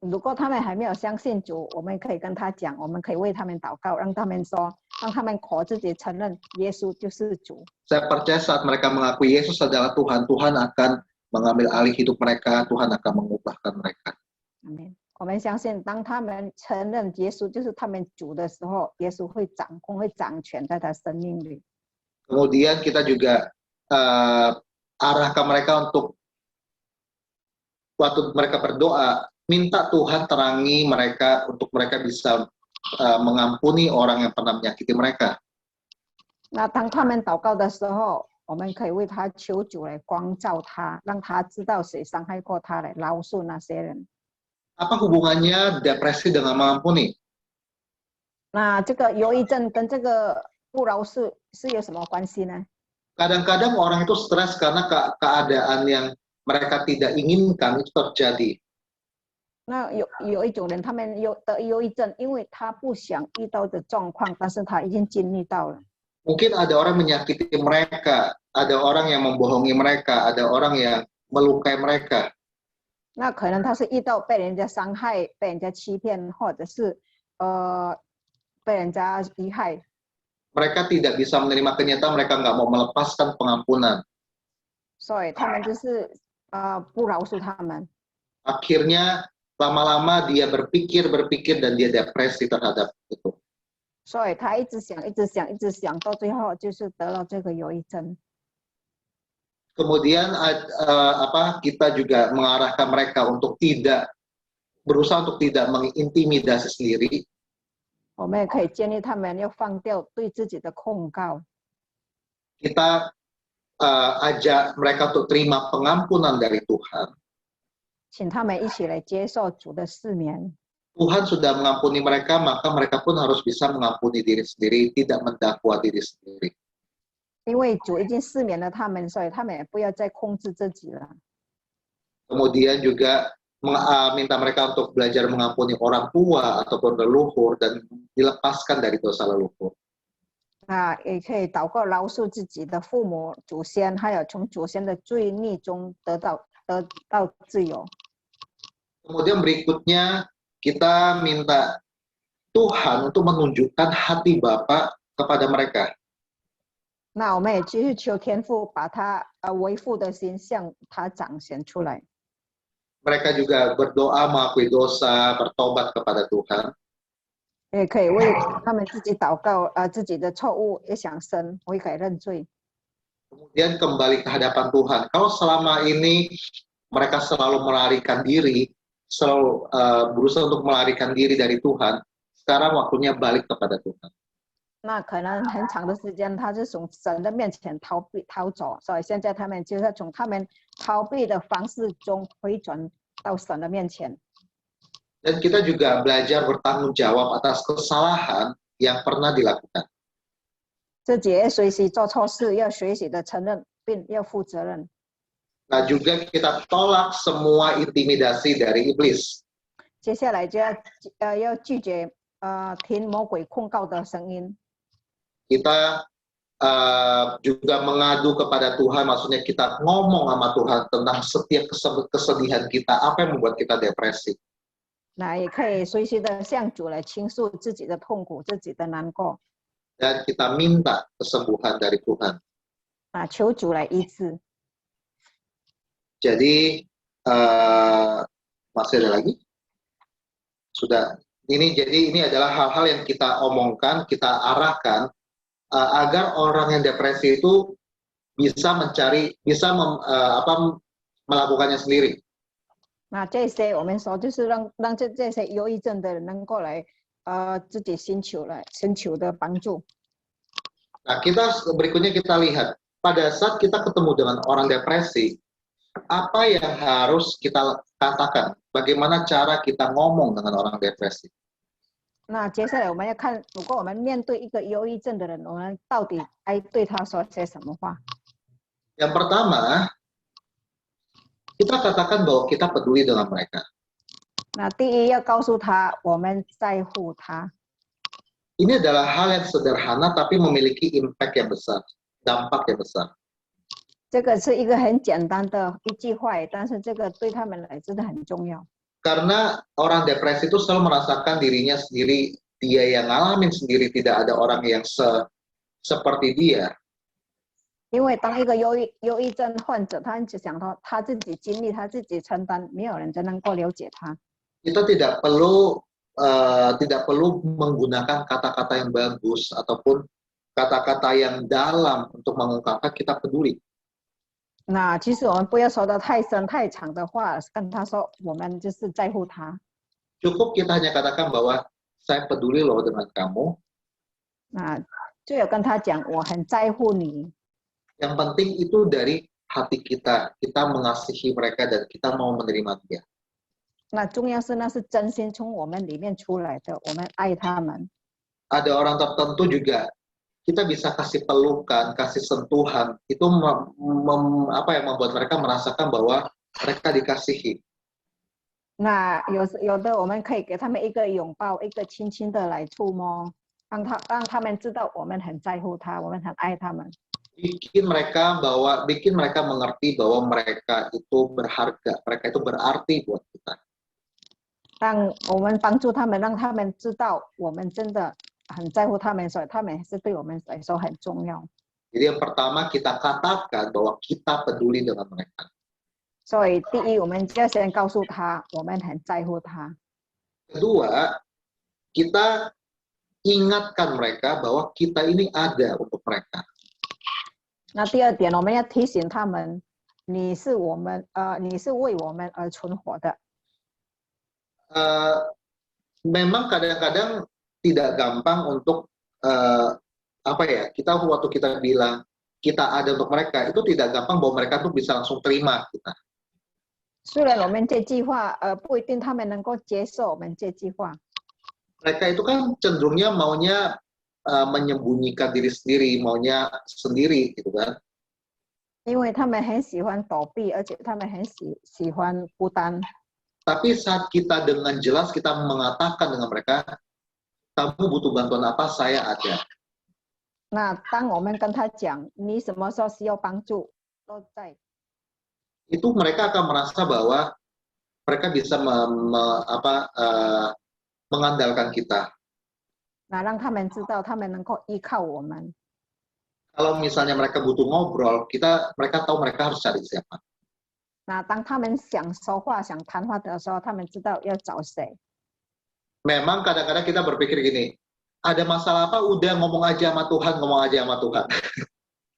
如果他们还没有相信主，我们可以跟他讲，我们可以为他们祷告，让他们说，让他们口自己承认耶稣就是主。 Saya percaya saat mereka mengakui Yesus adalah Tuhan, Tuhan akan mengambil alih hidup mereka, Tuhan akan mengubahkan mereka. 阿们。我们相信，当他们承认耶稣就是他们主的时候，耶稣会掌控、会掌权在他生命里。 Kemudian kita juga arahkan mereka untuk waktu mereka berdoa, minta Tuhan terangi mereka untuk mereka bisa mengampuni orang yang pernah menyakiti mereka. 那当他们祷告的时候，我们可以为他求主来光照他，让他知道谁伤害过他，来饶恕那些人。 Apa hubungannya depresi dengan mengampuni? 那这个忧郁症跟这个不饶恕是有什么关系呢？ Kadang-kadang orang itu stres karena keadaan yang mereka tidak inginkan itu terjadi. 那有一种人，他们得忧郁症，因为他不想遇到的状况，但是他已经经历到了。 Mungkin ada orang menyakiti mereka, ada orang yang membohongi mereka, ada orang yang melukai mereka. 那可能他是遇到被人家伤害、被人家欺骗，或者是被人家遗害。 Mereka tidak bisa menerima kenyataan, mereka nggak mau melepaskan pengampunan. 所以他们就是不饶恕他们。 Akhirnya lama-lama dia berpikir dan dia depresi terhadap itu. 所以他一直想，到最后就是得了这个忧郁症。 Kemudian kita juga mengarahkan mereka untuk berusaha untuk tidak mengintimidasi sendiri. 我们也可以建议他们要放掉对自己的控告。 Kita ajak mereka untuk terima pengampunan dari Tuhan. 请他们一起来接受主的赦免。 Tuhan sudah mengampuni mereka, maka mereka pun harus bisa mengampuni diri sendiri, tidak mendakwa diri sendiri. 因为主已经赦免了他们，所以他们也不要再控制自己了。 Kemudian juga minta mereka untuk belajar mengampuni orang tua ataupun leluhur dan dilepaskan dari dosa leluhur. 那也可以祷告饶恕自己的父母、祖先，还有从祖先的罪孽中得到自由。 Kemudian berikutnya kita minta Tuhan untuk menunjukkan hati Bapa kepada mereka. 那我们也继续求天父把他为父的心向他彰显出来。 Mereka juga berdoa mengakui dosa, bertobat kepada Tuhan. 也可以为他们自己祷告，自己的错误也想生悔改认罪。 Kemudian kembali ke hadapan Tuhan. Kalau selama ini mereka selalu melarikan diri, selalu berusaha untuk melarikan diri dari Tuhan, sekarang waktunya balik kepada Tuhan. 那可能很长的时间，他是从神的面前逃走，所以现在他们就是从他们逃避的方式中回转到神的面前。 Dan kita juga belajar bertanggung jawab atas kesalahan yang pernah dilakukan. 自己也学习做错事，要学习的承认，并要负责任。 Nah juga kita tolak semua intimidasi dari iblis. 接下来就要拒绝听魔鬼控告的声音。 Kita juga mengadu kepada Tuhan, maksudnya kita ngomong sama Tuhan tentang setiap kesedihan kita, apa yang membuat kita depresi. 那也可以随时的向主来倾诉自己的痛苦、自己的难过。 Dan kita minta kesembuhan dari Tuhan. 那求主来医治。 Jadi masih ada lagi? Sudah. Jadi ini adalah hal-hal yang kita omongkan, kita arahkan agar orang yang depresi itu bisa melakukannya sendiri. 那这些我们说就是让这些忧郁症的人能够来自己寻求的帮助。 Nah, berikutnya kita lihat pada saat kita ketemu dengan orang depresi, apa yang harus kita katakan? Bagaimana cara kita ngomong dengan orang depresi? 那接下来我们要看，如果我们面对一个忧郁症的人，我们到底该对他说些什么话？ Yang pertama, kita katakan bahwa kita peduli dengan mereka. 那第一要告诉他，我们在乎他。 Ini adalah hal yang sederhana tapi memiliki impact yang besar, dampak yang besar. 这个是一个很简单的一句话，但是这个对他们来真的很重要。 Karena orang depresi itu selalu merasakan dirinya sendiri, dia yang ngalamin sendiri, tidak ada orang yang seperti dia. 因为当一个忧郁症患者，他只想到他自己经历，他自己承担，没有人真能够了解他。 Kita tidak perlu menggunakan kata-kata yang bagus ataupun kata-kata yang dalam untuk mengungkapkan kita peduli. 那其实我们不要说的太深太长的话，跟他说我们就是在乎他。 Cukup kita hanya katakan bahwa saya peduli loh dengan kamu. 那就有跟他讲我很在乎你。 Yang penting itu dari hati kita, kita mengasihi mereka dan kita mau menerima dia. 那重要是那是真心从我们里面出来的，我们爱他们。 Ada orang tertentu juga kita bisa kasih pelukan, kasih sentuhan, itu membuat mereka merasakan bahwa mereka dikasihi. 那有的我们可以给他们一个拥抱，一个轻轻的来触摸，让他们知道我们很在乎他，我们很爱他们。 bikin mereka mengerti bahwa mereka itu berharga, mereka itu berarti buat kita. 让我们帮助他们，让他们知道我们真的很在乎他们，所以他们是对我们来说很重要。 Jadi yang pertama kita katakan bahwa kita peduli dengan mereka. 所以第一，我们就要先告诉他，我们很在乎他。 Kedua, kita ingatkan mereka bahwa kita ini ada untuk mereka. 那第二点，我们要提醒他们，你是为我们而存活的。 Memang kadang-kadang tidak gampang untuk kita waktu kita bilang kita ada untuk mereka, itu tidak gampang bahwa mereka tuh bisa langsung terima kita. 虽然我们这句话不一定他们能够接受我们这句话。 Mereka itu kan cenderungnya maunya menyembunyikan diri sendiri, maunya sendiri gitu kan. 因为他们很喜欢躲避，而且他们很喜欢孤单。 Tapi saat kita dengan jelas kita mengatakan dengan mereka, kamu butuh bantuan apa, saya ada. 那当我们跟他讲你什么时候需要帮助，都在。 Itu mereka akan merasa bahwa mereka bisa mengandalkan kita. 那让他们知道他们能够依靠我们。 Kalau misalnya mereka butuh ngobrol, mereka tahu mereka harus cari siapa. 那当他们想说话、想谈话的时候，他们知道要找谁。 Memang kadang-kadang kita berpikir gini, ada masalah apa? Udah ngomong aja sama Tuhan, ngomong aja sama Tuhan.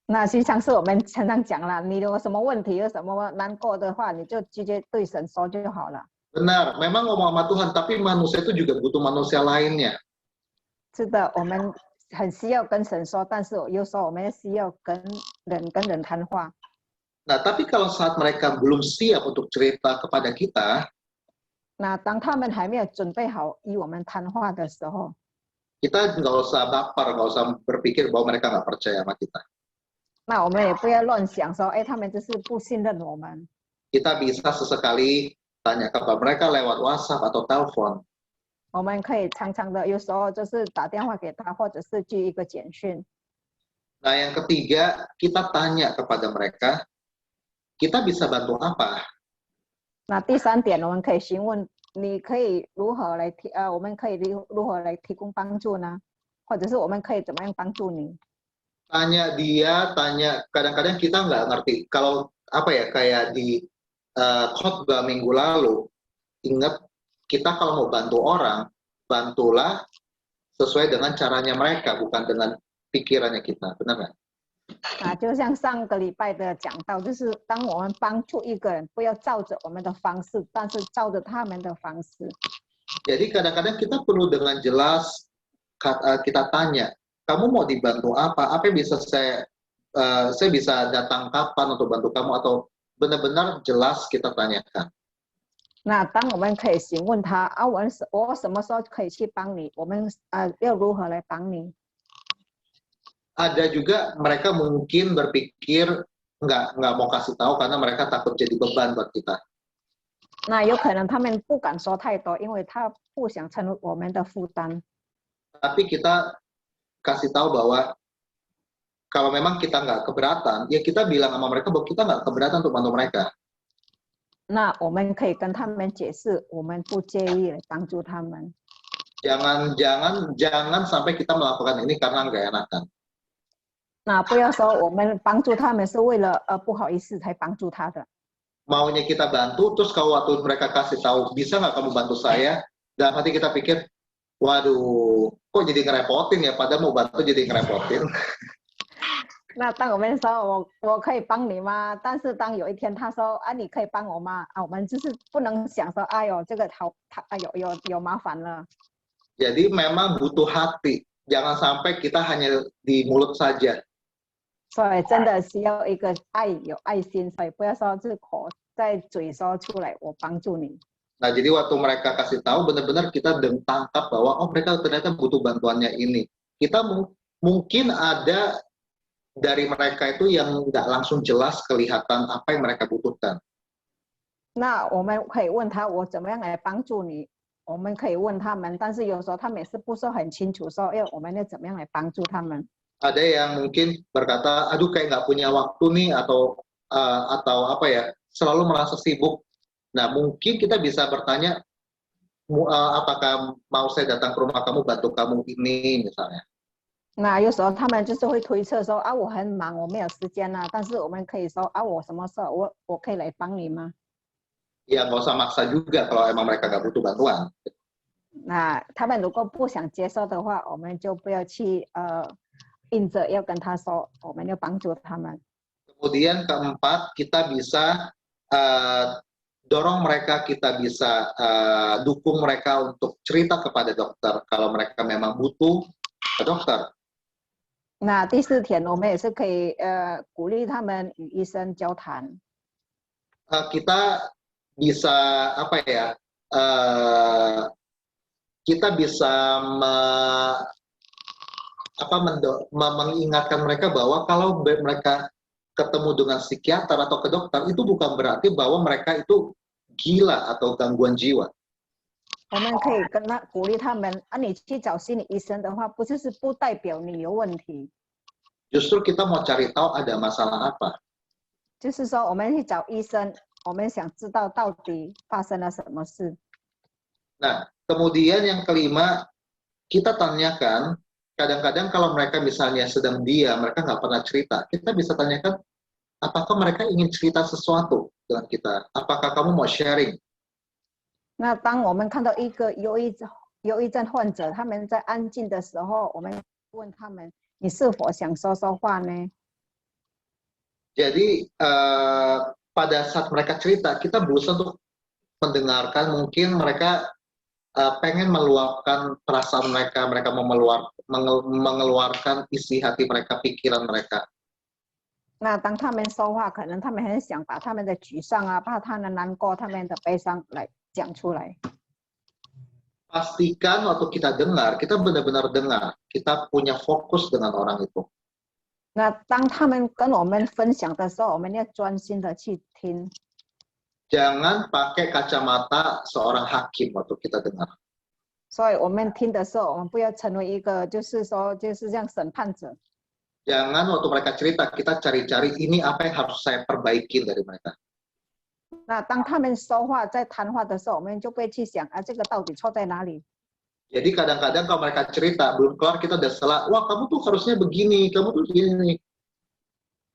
那实际上是我们常常讲了，你有什么问题、有什么难过的话，你就直接对神说就好了。 Benar, memang ngomong sama Tuhan, tapi manusia itu juga butuh manusia lainnya. 是的，我们很需要跟神说，但是有时候我们也需要跟人谈话。 Nah, tapi kalau saat mereka belum siap untuk cerita kepada kita, 那当他们还没有准备好与我们谈话的时候， kita nggak usah baper, nggak usah berpikir bahwa mereka nggak percaya sama kita. 那我们也不要乱想说，哎，他们就是不信任我们。 Kita bisa sesekali tanya kepada mereka lewat WhatsApp atau telepon. 我们可以常常的，有时候就是打电话给他，或者是寄一个简讯。 Nah, yang ketiga, kita tanya kepada mereka, kita bisa bantu apa? 那第三点，我们可以询问，你可以如何来我们可以如何来提供帮助呢？或者是我们可以怎么样帮助你？ Tanya dia, tanya, kadang-kadang kita nggak ngerti. Kalau apa ya, kayak di khotbah minggu lalu, ingat kita kalau mau bantu orang, bantulah sesuai dengan caranya mereka, bukan dengan pikirannya kita, benar nggak? 就像上个礼拜的讲到，就是当我们帮助一个人，不要照着我们的方式，但是照着他们的方式。 Jadi kadang-kadang kita perlu dengan jelas kita tanya, kamu mau dibantu apa? Apa yang bisa saya bisa datang kapan untuk bantu kamu, atau benar-benar jelas kita tanyakan. 那当我们可以询问他啊，我什么时候可以去帮你？我们要如何来帮你？ Ada juga mereka mungkin berpikir nggak mau kasih tahu karena mereka takut jadi beban buat kita. 那有可能他们不敢说太多，因为他不想成为我们的负担。 Tapi kita kasih tahu bahwa kalau memang kita nggak keberatan, ya kita bilang sama mereka bahwa kita nggak keberatan untuk bantu mereka. 那我们可以跟他们解释，我们不介意来帮助他们。 Jangan sampai kita melakukan ini karena nggak enakan. 那不要说我们帮助他们是为了不好意思才帮助他的。 Maunya kita bantu, terus kalau waktu mereka kasih tahu, bisa nggak kamu bantu saya? Dalam hati kita pikir, waduh, kok jadi ngerepotin ya? Padahal mau bantu jadi ngerepotin. 那当我们说我可以帮你吗？但是当有一天他说啊，你可以帮我吗？啊，我们就是不能想说，哎呦，这个有麻烦了。 Jadi memang butuh hati. Jangan sampai kita hanya di mulut saja. 所以真的需要一个有爱心，所以不要说是口在嘴说出来，我帮助你。 Nah, jadi waktu mereka kasih tahu, benar-benar kita tangkap bahwa oh mereka ternyata butuh bantuannya ini. Kita mungkin ada dari mereka itu yang nggak langsung jelas kelihatan apa yang mereka butuhkan. 那我们可以问他，我怎么样来帮助你？我们可以问他们，但是有时候他们也是不说很清楚，说我们要怎么样来帮助他们。 Ada yang mungkin berkata, aduh kayak nggak punya waktu nih, atau apa ya, selalu merasa sibuk. Nah, mungkin kita bisa bertanya, apakah mau saya datang ke rumah kamu, bantu kamu ini misalnya. 那有时候他们就是会推测说啊，我很忙，我没有时间啊。但是我们可以说啊，我什么时候我可以来帮你吗？ Ya nggak usah maksa juga kalau emang mereka nggak butuh bantuan. 那他们如果不想接受的话，我们就不要去硬着要跟他说，我们要帮助他们。 Kemudian keempat, kita bisa dorong mereka, kita bisa dukung mereka untuk cerita kepada dokter kalau mereka memang butuh ke dokter. 那第四点，我们也是可以鼓励他们与医生交谈。 Kita bisa apa ya? Kita bisa mengingatkan mereka bahwa kalau mereka ketemu dengan psikiater atau ke dokter itu bukan berarti bahwa mereka itu gila atau gangguan jiwa. 我们可以跟他鼓励他们啊，你去找心理医生的话，不代表你有问题。 Justru kita mau cari tahu ada masalah apa. 就是说，我们去找医生，我们想知道到底发生了什么事。 Nah, kemudian yang kelima, kita tanyakan, kadang-kadang kalau mereka misalnya sedang diam, mereka nggak pernah cerita, kita bisa tanyakan, apakah mereka ingin cerita sesuatu dengan kita? Apakah kamu mau sharing? 那当我们看到一个忧郁症患者，他们在安静的时候，我们问他们：你是否想说说话呢？ Jadi pada saat mereka cerita, kita berusaha untuk mendengarkan. Mungkin mereka pengen meluapkan perasaan mereka, mereka mau mengeluarkan isi hati mereka, pikiran mereka. 那当他们说话，可能他们很想把他们的沮丧啊，把他们的难过、他们的悲伤来讲出来。 Pastikan waktu kita dengar, kita benar-benar dengar, kita punya fokus dengan orang itu. 那当他们跟我们分享的时候，我们要专心的去听。 Jangan pakai kacamata seorang hakim waktu kita dengar. 所以我们听的时候，我们不要成为一个就是像审判者。 Jangan waktu mereka cerita, kita cari-cari ini apa yang harus saya perbaikin dari mereka. 那当他们说话在谈话的时候，我们就不会去想啊，这个到底错在哪里？ Jadi kadang-kadang kalau mereka cerita, belum keluar kita udah salah, wah kamu tuh harusnya begini, kamu tuh begini.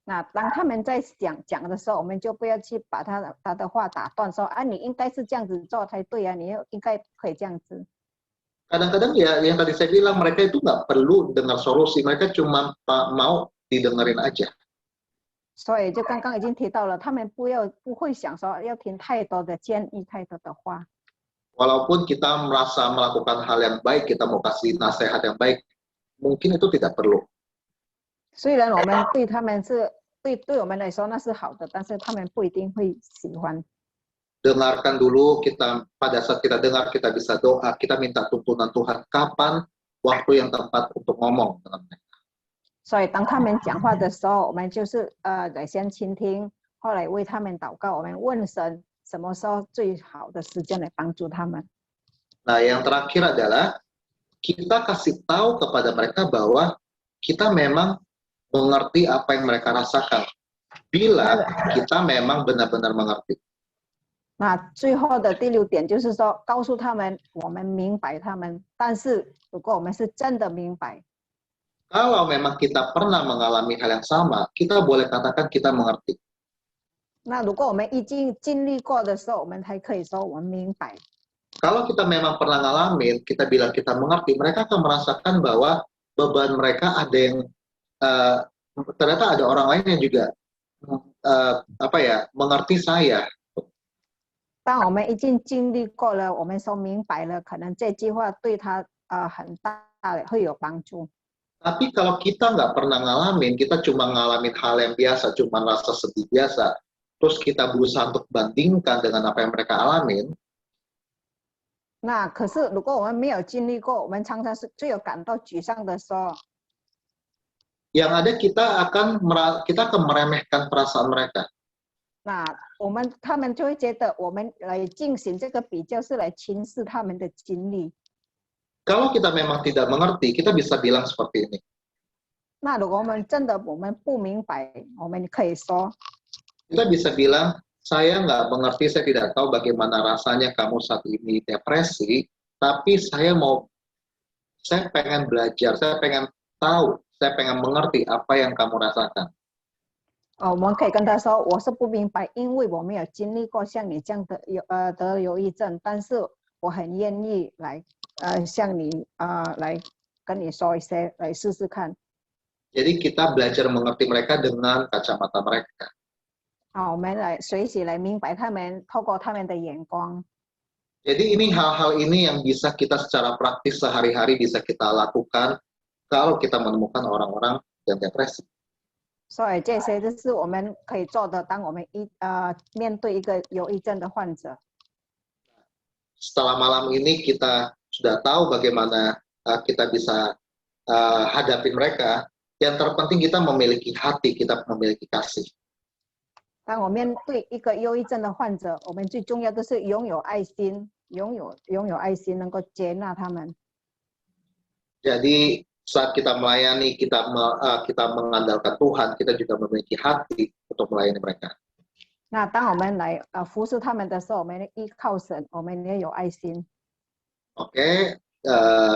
那当他们在讲的时候，我们就不要去把他的话打断，说啊，你应该是这样子做才对啊，你应该可以这样子。 Kadang-kadang ya yang tadi saya bilang, mereka itu nggak perlu dengar solusi, mereka cuma mau didengerin aja. 所以就刚刚已经提到了，他们不会想说要听太多的建议、太多的话。 Walaupun kita merasa melakukan hal yang baik, kita mau kasih nasihat yang baik, mungkin itu tidak perlu. 虽然我们对他们是对我们来说那是好的，但是他们不一定会喜欢。 Dengarkan dulu, pada saat kita dengar, kita bisa doa, kita minta tuntunan Tuhan kapan waktu yang tepat untuk ngomong dengan mereka. 所以当他们讲话的时候，我们就是来先倾听，后来为他们祷告，我们问神什么时候最好的时间来帮助他们。 Nah, yang terakhir adalah kita kasih tahu kepada mereka bahwa kita memang mengerti apa yang mereka rasakan. Bila kita memang benar-benar mengerti. 那最后的第6点就是说，告诉他们我们明白他们，但是如果我们是真的明白， Kalau memang kita pernah mengalami hal yang sama, kita boleh katakan kita mengerti. 那如果我们已经经历过的时候，我们才可以说我们明白。 Kalau kita memang pernah ngalamin, kita bilang kita mengerti, mereka akan merasakan bahwa beban mereka ada yang ternyata ada orang lain yang juga mengerti saya. 当我们已经经历过了，我们说明白了，可能这句话对他很大的会有帮助。 Tapi kalau kita nggak pernah ngalamin, kita cuma ngalamin hal yang biasa, cuma rasa sedih biasa, terus kita berusaha untuk bandingkan dengan apa yang mereka alamin. 那可是如果我们没有经历过，我们常常是最有感到沮丧的时候， Yang ada kita akan meremehkan perasaan mereka. 那他们就会觉得我们来进行这个比较是来轻视他们的经历。 Kalau kita memang tidak mengerti, kita bisa bilang seperti ini. 那如果我们真的不明白，我们可以说， Kita bisa bilang, saya nggak mengerti, saya tidak tahu bagaimana rasanya kamu saat ini depresi, tapi saya pengen belajar, saya pengen tahu, saya pengen mengerti apa yang kamu rasakan. 我们可以跟他说，我是不明白，因为我没有经历过像你这样的得忧郁症，但是我很愿意来向你来跟你说一些，来试试看。 Jadi kita belajar mengerti mereka dengan kacamata mereka. 我们来学习来明白他们，透过他们的眼光。 Jadi ini hal-hal ini yang bisa kita secara praktis sehari-hari bisa kita lakukan kalau kita menemukan orang-orang yang depresi. 所以这些就是我们可以做的，当我们面对一个忧郁症的患者。 Setelah malam ini kita sudah tahu bagaimana kita bisa hadapin mereka, yang terpenting kita memiliki hati, kita memiliki kasih. 当我面对一个忧郁症的患者，我们最重要的是拥有爱心，拥有爱心，能够接纳他们。 Jadi saat kita melayani, kita mengandalkan Tuhan, kita juga memiliki hati untuk melayani mereka. 那当我们来服侍他们的时候，我们依靠神，我们也有爱心。 Oke,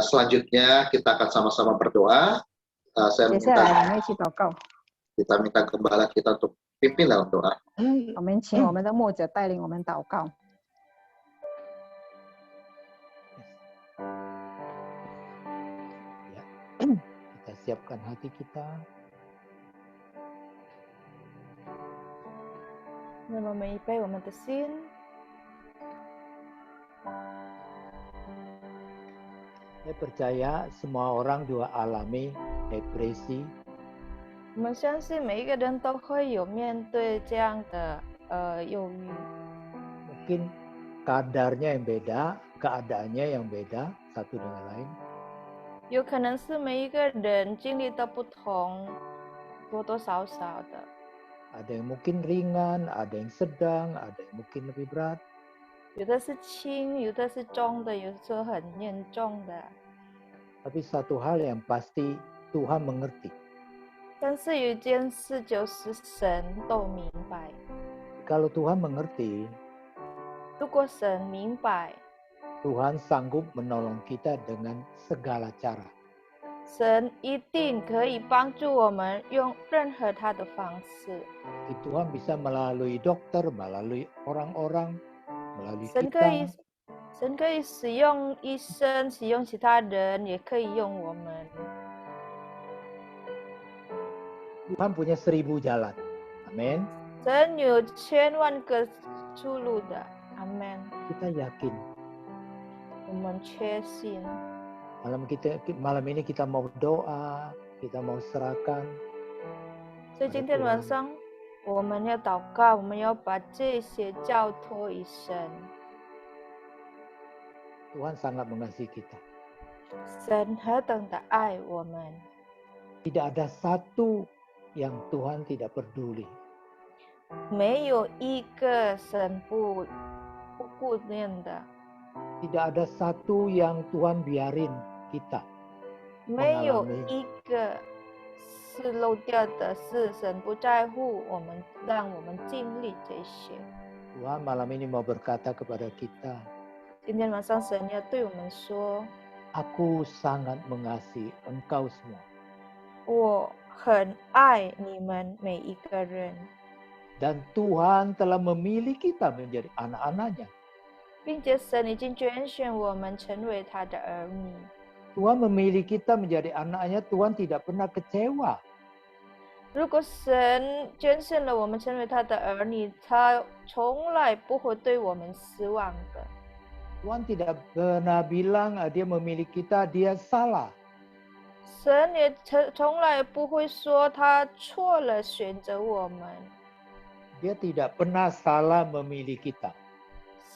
selanjutnya kita akan sama-sama berdoa. Saya 接下来我 minta 们一起祷告， kita minta gembala kita untuk pimpin dalam doa. 我们请我们的牧者带领我们祷告。 Ya, kita siapkan hati kita. 让我们预备我们的心， Saya percaya semua orang juga alami depresi, 我们相信每一个人都会有面对这样的忧郁， mungkin kadarnya yang beda, keadaannya yang beda satu dengan lain. 有可能是每一个人经历的不同，多多少少的。 Ada yang mungkin ringan, ada yang sedang, ada yang mungkin lebih berat. 有的是轻，有的是重的，有时候很严重的。 Tapi satu hal yang pasti Tuhan mengerti. 但是有一件事就是神都明白， Kalau Tuhan mengerti, 如果神明白， Tuhan sanggup menolong kita dengan segala cara. 神一定可以帮助我们用任何他的方式。 Tuhan bisa melalui dokter, melalui orang-orang, melalui 神可以 kita. 神可以使用医生，使用其他人，也可以用我们。 Tuhan punya 1000 jalan. Amin. 神有千万个出路的，阿门。 Kita yakin. 我们确信， Malam ini kita mau doa, kita mau serahkan. 所以今天晚上我们要祷告，我们要把这些交托于神。 Tuhan sangat mengasihi kita. 神何等的爱我们， Tidak ada satu yang Tuhan tidak peduli. 没有一个神不顾念的， Tidak ada satu yang Tuhan biarin kita. 没有一个是漏掉的，是神不在乎我们，让我们经历这些。 Tuhan malam ini mau berkata kepada kita, 今天晚上神要对我们说， Aku sangat mengasihi engkau semua. 我很爱你们每一个人， Dan Tuhan telah memilih kita menjadi anak-anaknya. 并且神已经拣选我们成为他的儿女。 Tuhan memilih kita menjadi anaknya, Tuhan tidak pernah kecewa. 如果神拣选了我们成为他的儿女，他从来不会对我们失望的。 Tuhan tidak pernah bilang dia memilih kita, dia salah. 神也从来不会说他错了选择我们。 Dia tidak pernah salah memilih kita.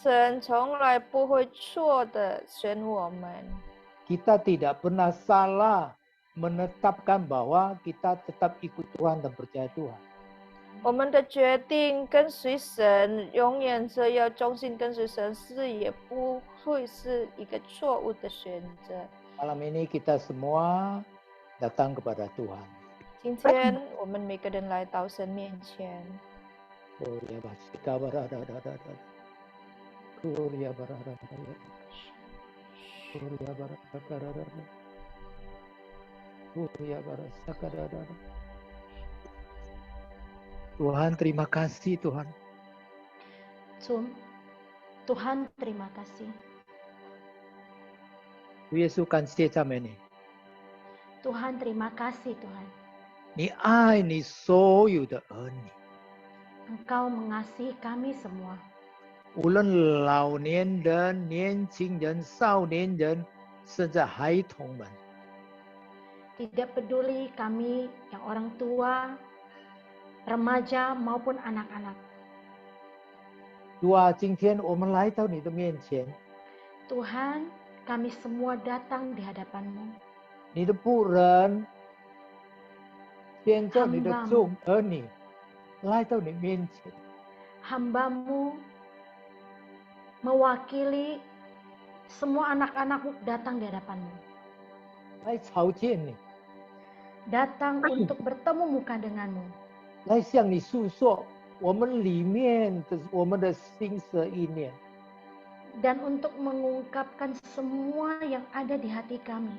神从来不会错的选我们。 Kita tidak pernah salah menetapkan bahwa kita tetap ikut Tuhan dan percaya Tuhan. 我们的决定跟随神，永远是要忠心跟随神，是也不会是一个错误的选择。 Malam ini kita semua datang kepada Tuhan. 今天我们每个人来到神面前， Gloria basika barada. Gloria barada. Gloria barada. Gloria barada. Tuhan, terima kasih Tuhan. Tuhan terima kasih. 主耶稣，感谢赞美你， Tuhan terima kasih Tuhan. 你爱你所有的儿女， Engkau mengasihi kami semua. 无论老年人、年轻人、少年人，甚至孩童们， Tidak peduli kami yang orang tua, remaja maupun anak-anak. 主啊，今天我们来到你的面前， Tuhan, kami semua datang di hadapan-Mu. 你的仆人牵着你的 Hambamu 众儿女来到你面前， Hambamu mewakili semua anak-anakmu datang di hadapanmu. 来朝见你， Datang untuk bertemu muka denganmu. 来向你诉说我们里面的我们的心思意念， Dan untuk mengungkapkan semua yang ada di hati kami.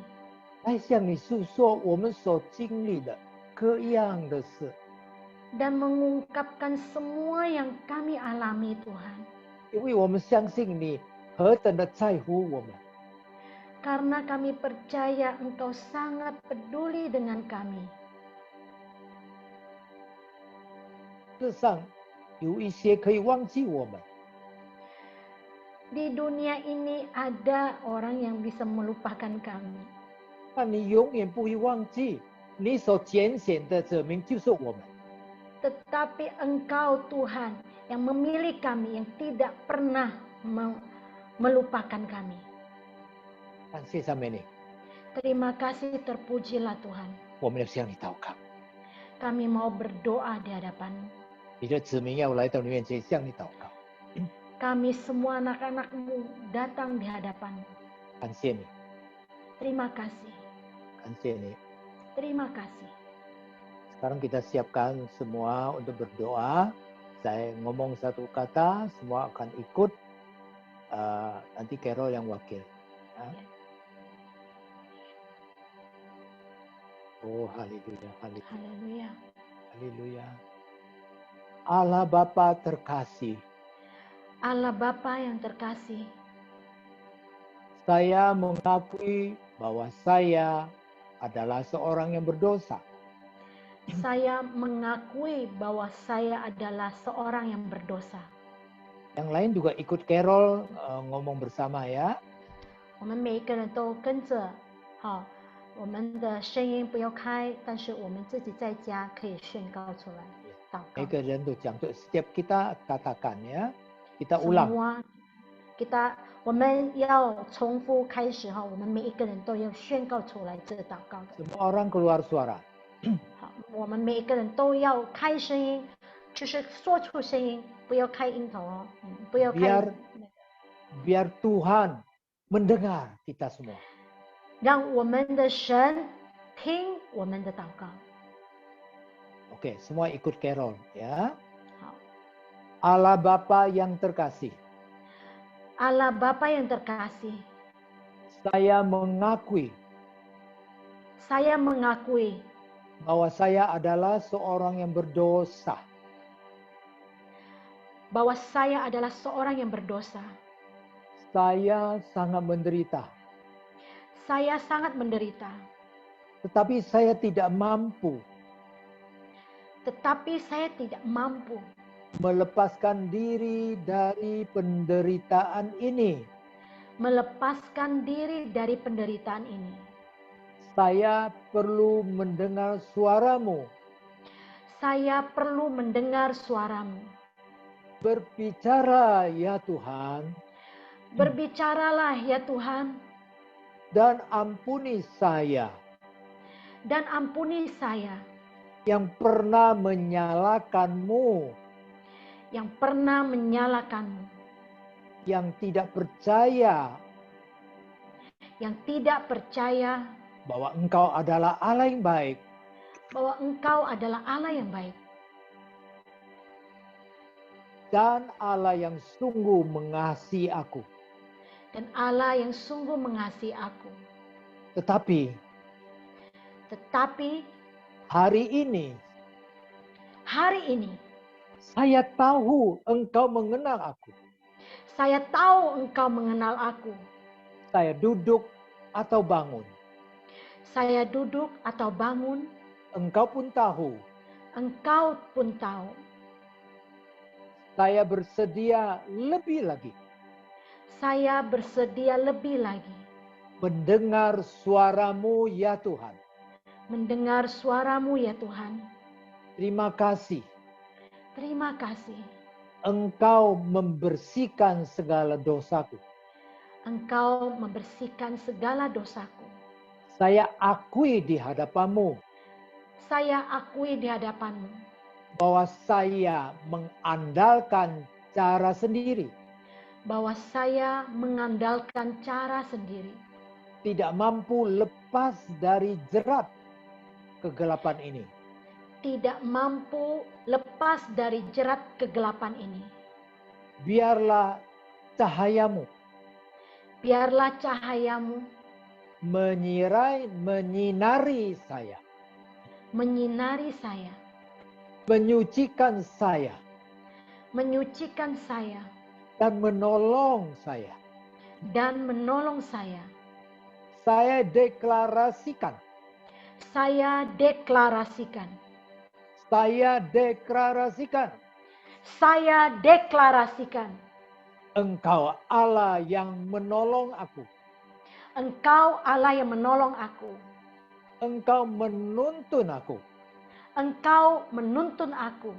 来向你诉说我们所经历的各样的事， Dan mengungkapkan semua yang kami alami Tuhan. 因为我们相信你何等的在乎我们。 Karena kami percaya Engkau sangat peduli dengan kami. 世上有一些可以忘记我们， Di dunia ini ada orang yang bisa melupakan kami. 但你永远不会忘记你所拣选的子民就是我们。 Tetapi Engkau Tuhan yang memilih kami, yang tidak pernah melupakan kami. 感谢赞美你， Terima kasih, terpujilah Tuhan. 我们要向你祷告。 Kami mau berdoa di hadapan-Mu. 你的子民要来到你面前向你祷告， Kami semua anak-anak-Mu datang di hadapan-Mu. 感谢你， Terima kasih. 感谢你。 Terima kasih. Sekarang kita siapkan semua untuk berdoa. Saya ngomong satu kata, semua akan ikut. Nanti Carol yang wakil. Ya. Oh, haleluya, haleluya, Haleluya. haleluya. Allah Bapa terkasih, Allah Bapa yang terkasih, saya mengakui bahwa saya adalah seorang yang berdosa. saya mengakui bahwa saya adalah seorang yang berdosa. Yang lain juga ikut Carol ngomong bersama ya. 我们每一个人都跟着，好，我们的声音不要开，但是我们自己在家可以宣告出来，祷告。 Mereka tuh jangan setiap kita katakan ya, kita ulang. Semua kita 我们要重复开始哈，我们每一个人都要宣告出来这个祷告的。 Semua orang keluar suara. 好，我们每一个人都要开声音，就是说出声音，不要开音头哦，不要开。 Biar Tuhan mendengar kita semua. 让我们的神听我们的祷告。 Oke, semua ikut Carol ya. 好， Allah Bapa yang terkasih, Allah Bapa yang terkasih, saya mengakui saya mengakui bahwa saya adalah seorang yang berdosa. bahwa saya adalah seorang yang berdosa. Saya sangat menderita. Saya sangat menderita. Tetapi saya tidak mampu Tetapi saya tidak mampu melepaskan diri dari penderitaan ini. melepaskan diri dari penderitaan ini. Saya perlu mendengar suaramu. Saya perlu mendengar suaramu. Berbicara ya Tuhan. Berbicaralah ya Tuhan. Dan ampuni saya. Dan ampuni saya. Yang pernah menyalahkanmu. Yang pernah menyalahkanmu. Yang tidak percaya. Yang tidak percaya. Bahwa Engkau adalah Allah yang baik. Bahwa Engkau adalah Allah yang baik. Dan Allah yang sungguh mengasihi aku. Dan Allah yang sungguh mengasihi aku. Tetapi hari ini saya tahu Engkau mengenal aku. Saya tahu Engkau mengenal aku. Saya duduk atau bangun. Saya duduk atau bangun. Engkau pun tahu. Engkau pun tahu. Saya bersedia lebih lagi. Saya bersedia lebih lagi. Mendengar suaramu ya Tuhan. Mendengar suaramu ya Tuhan. Terima kasih. Terima kasih. Engkau membersihkan segala dosaku. Engkau membersihkan segala dosaku. Saya akui di hadapanmu Saya akui di hadapanmu bahwa saya mengandalkan cara sendiri, bahwa saya mengandalkan cara sendiri, tidak mampu lepas dari jerat kegelapan ini. tidak mampu lepas dari jerat kegelapan ini. Biarlah cahayamu Biarlah cahayamu menyinari saya, menyinari saya, menyucikan saya, menyucikan saya, dan menolong saya. dan menolong saya. Saya deklarasikan, Saya deklarasikan, saya deklarasikan, saya deklarasikan, Engkau Allah yang menolong aku. Engkau Allah yang menolong aku. Engkau menuntun aku Engkau menuntun aku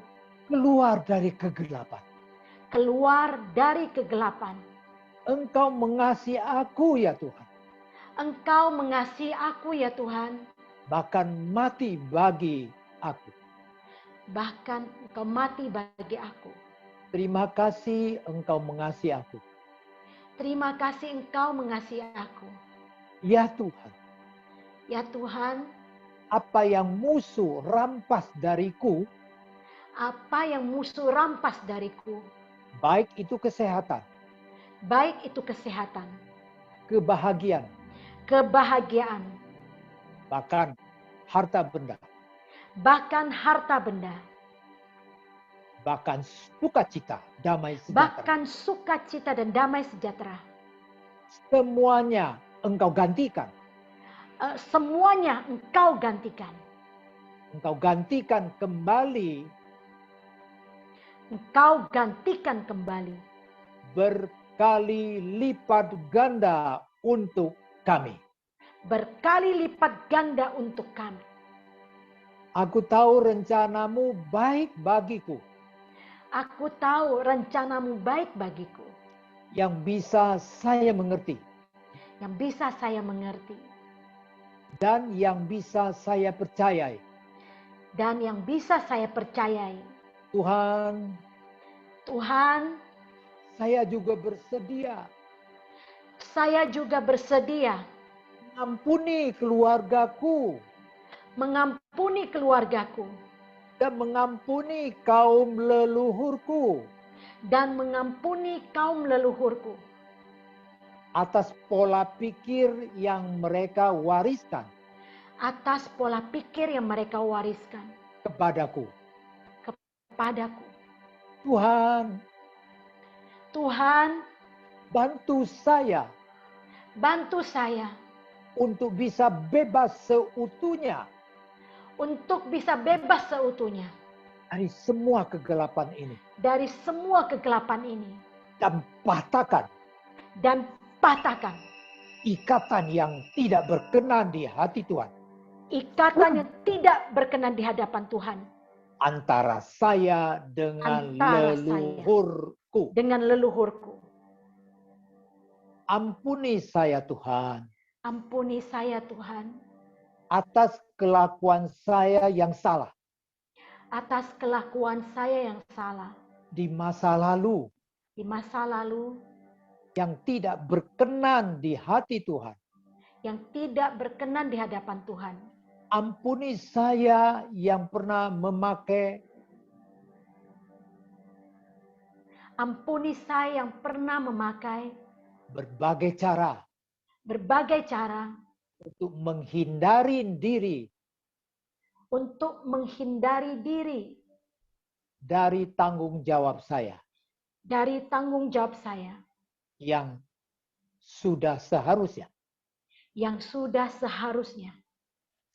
keluar dari kegelapan. keluar dari kegelapan. Engkau mengasihi aku ya Tuhan. Engkau mengasihi aku ya Tuhan. Bahkan mati bagi aku. Bahkan Engkau mati bagi aku. Terima kasih Engkau mengasihi aku. Terima kasih Engkau mengasihi aku. Ya Tuhan, Ya Tuhan, apa yang musuh rampas dariku, apa yang musuh rampas dariku, baik itu kesehatan, baik itu kesehatan, kebahagiaan, kebahagiaan, bahkan harta benda, bahkan harta benda, bahkan sukacita, damai sejahtera. bahkan sukacita dan damai sejahtera. Semuanya Engkau gantikan. Semuanya Engkau gantikan. Engkau gantikan kembali Engkau gantikan kembali berkali lipat ganda untuk kami. berkali lipat ganda untuk kami. Aku tahu rencanamu baik bagiku, Aku tahu rencanamu baik bagiku, yang bisa saya mengerti, yang bisa saya mengerti, dan yang bisa saya percayai. dan yang bisa saya percayai. Tuhan, Tuhan, saya juga bersedia saya juga bersedia mengampuni keluargaku mengampuni keluargaku dan mengampuni kaum leluhurku dan mengampuni kaum leluhurku atas pola pikir yang mereka wariskan atas pola pikir yang mereka wariskan kepadaku. kepadaku. Tuhan, Tuhan, bantu saya bantu saya untuk bisa bebas seutuhnya untuk bisa bebas seutuhnya dari semua kegelapan ini. dari semua kegelapan ini Dan patahkan ikatan yang tidak berkenan di hati Tuhan. ikatan yang tidak berkenan di hadapan Tuhan Antara saya dengan Antara leluhurku. dengan leluhurku. Ampuni saya Tuhan Ampuni saya Tuhan atas kelakuan saya yang salah atas kelakuan saya yang salah di masa lalu, di masa lalu, yang tidak berkenan di hati Tuhan. yang tidak berkenan di hadapan Tuhan. Ampuni saya yang pernah memakai Ampuni saya yang pernah memakai berbagai cara berbagai cara untuk menghindari diri dari tanggung jawab saya dari tanggung jawab saya yang sudah seharusnya.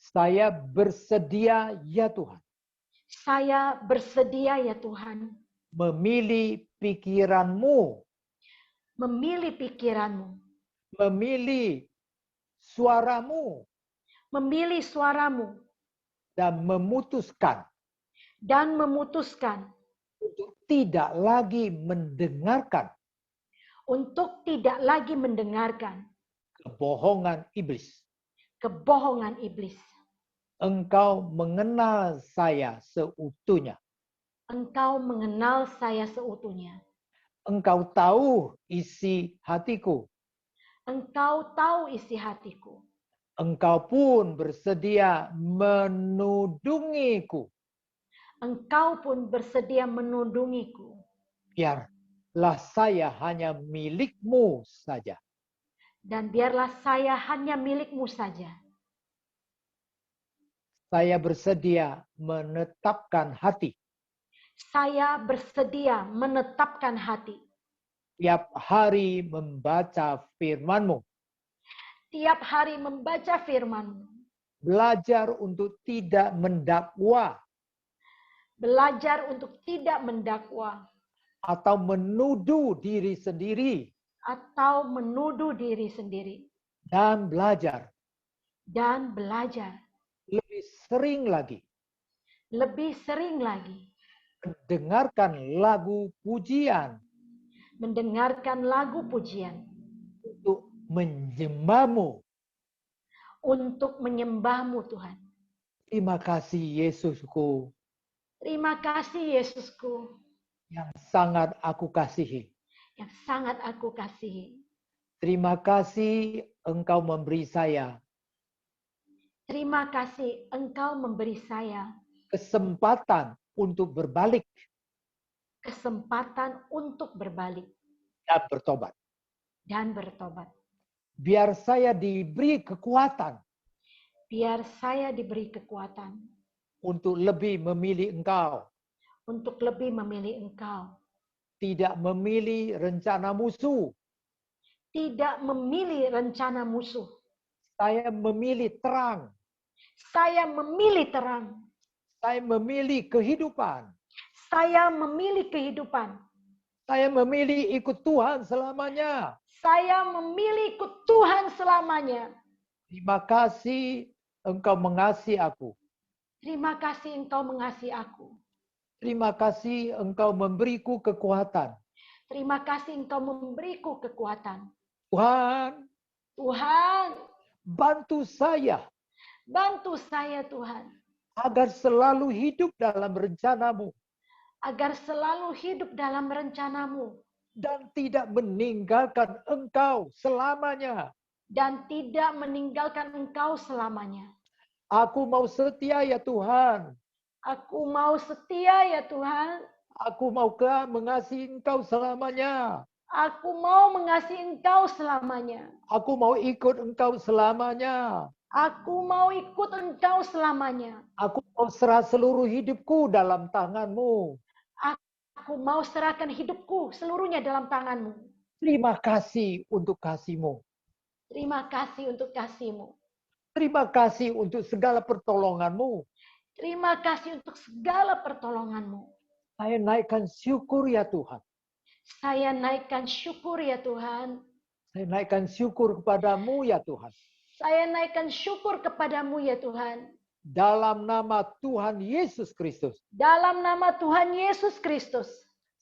Saya bersedia ya Tuhan Saya bersedia ya Tuhan memilih pikiran-Mu, memilih pikiran-Mu, memilih suara-Mu, memilih suara-Mu, dan memutuskan untuk tidak lagi mendengarkan kebohongan iblis. kebohongan iblis. Engkau mengenal saya seutuhnya. Engkau mengenal saya seutuhnya. Engkau tahu isi hatiku. Engkau tahu isi hatiku. Engkau pun bersedia menudungiku. Engkau pun bersedia menudungiku. Biarlah saya hanya milikmu saja. Dan biarlah saya hanya milikmu saja. Saya bersedia menetapkan hati. Saya bersedia menetapkan hati. Tiap hari membaca firman-Mu. Tiap hari membaca firman-Mu. Belajar untuk tidak mendakwa. Belajar untuk tidak mendakwa. Atau menuduh diri sendiri. Atau menuduh diri sendiri. Dan belajar. Dan belajar. Lebih sering lagi. Lebih sering lagi. Mendengarkan lagu pujian. Mendengarkan lagu pujian. Untuk menyembah-Mu. Untuk menyembah-Mu Tuhan. Terima kasih Yesusku. Terima kasih Yesusku. Yang sangat aku kasihi. Yang sangat aku kasihi. Terima kasih Engkau memberi saya. Terima kasih Engkau memberi saya. Kesempatan untuk berbalik. Kesempatan untuk berbalik. Dan bertobat. Dan bertobat. Biar saya diberi kekuatan. Biar saya diberi kekuatan. Untuk lebih memilih Engkau. Untuk lebih memilih Engkau. Tidak memilih rencana musuh. Tidak memilih rencana musuh. Saya memilih terang. Saya memilih terang. Saya memilih kehidupan. Saya memilih kehidupan. Saya memilih ikut Tuhan selamanya. Saya memilih ikut Tuhan selamanya. Terima kasih Engkau mengasihi aku. Terima kasih Engkau mengasihi aku. Terima kasih Engkau memberiku kekuatan. Terima kasih Engkau memberiku kekuatan. Tuhan, Tuhan, bantu saya. Bantu saya Tuhan. Agar selalu hidup dalam rencana-Mu. Agar selalu hidup dalam rencana-Mu. Dan tidak meninggalkan Engkau selamanya. Dan tidak meninggalkan Engkau selamanya. Aku mau setia ya Tuhan. Aku mau setia ya Tuhan. Aku mau mengasihi Engkau selamanya. Aku mau mengasihi Engkau selamanya. Aku mau ikut Engkau selamanya. Aku mau ikut Engkau selamanya. Aku mau serah seluruh hidupku dalam tangan-Mu. Aku mau serahkan hidupku seluruhnya dalam tangan-Mu. Terima kasih untuk kasih-Mu. Terima kasih untuk kasih-Mu. Terima kasih untuk segala pertolongan-Mu. Terima kasih untuk segala pertolongan-Mu. Saya naikkan syukur ya Tuhan. Saya naikkan syukur ya Tuhan. Saya naikkan syukur kepadamu ya Tuhan. Saya naikkan syukur kepadamu ya Tuhan. Dalam nama Tuhan Yesus Kristus. Dalam nama Tuhan Yesus Kristus.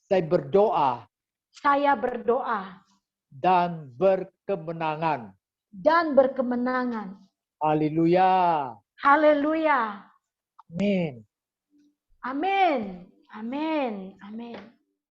Saya berdoa. Saya berdoa. Dan berkemenangan. Dan berkemenangan. Haleluya. Haleluya. Amin. Amin. Amin. Amin.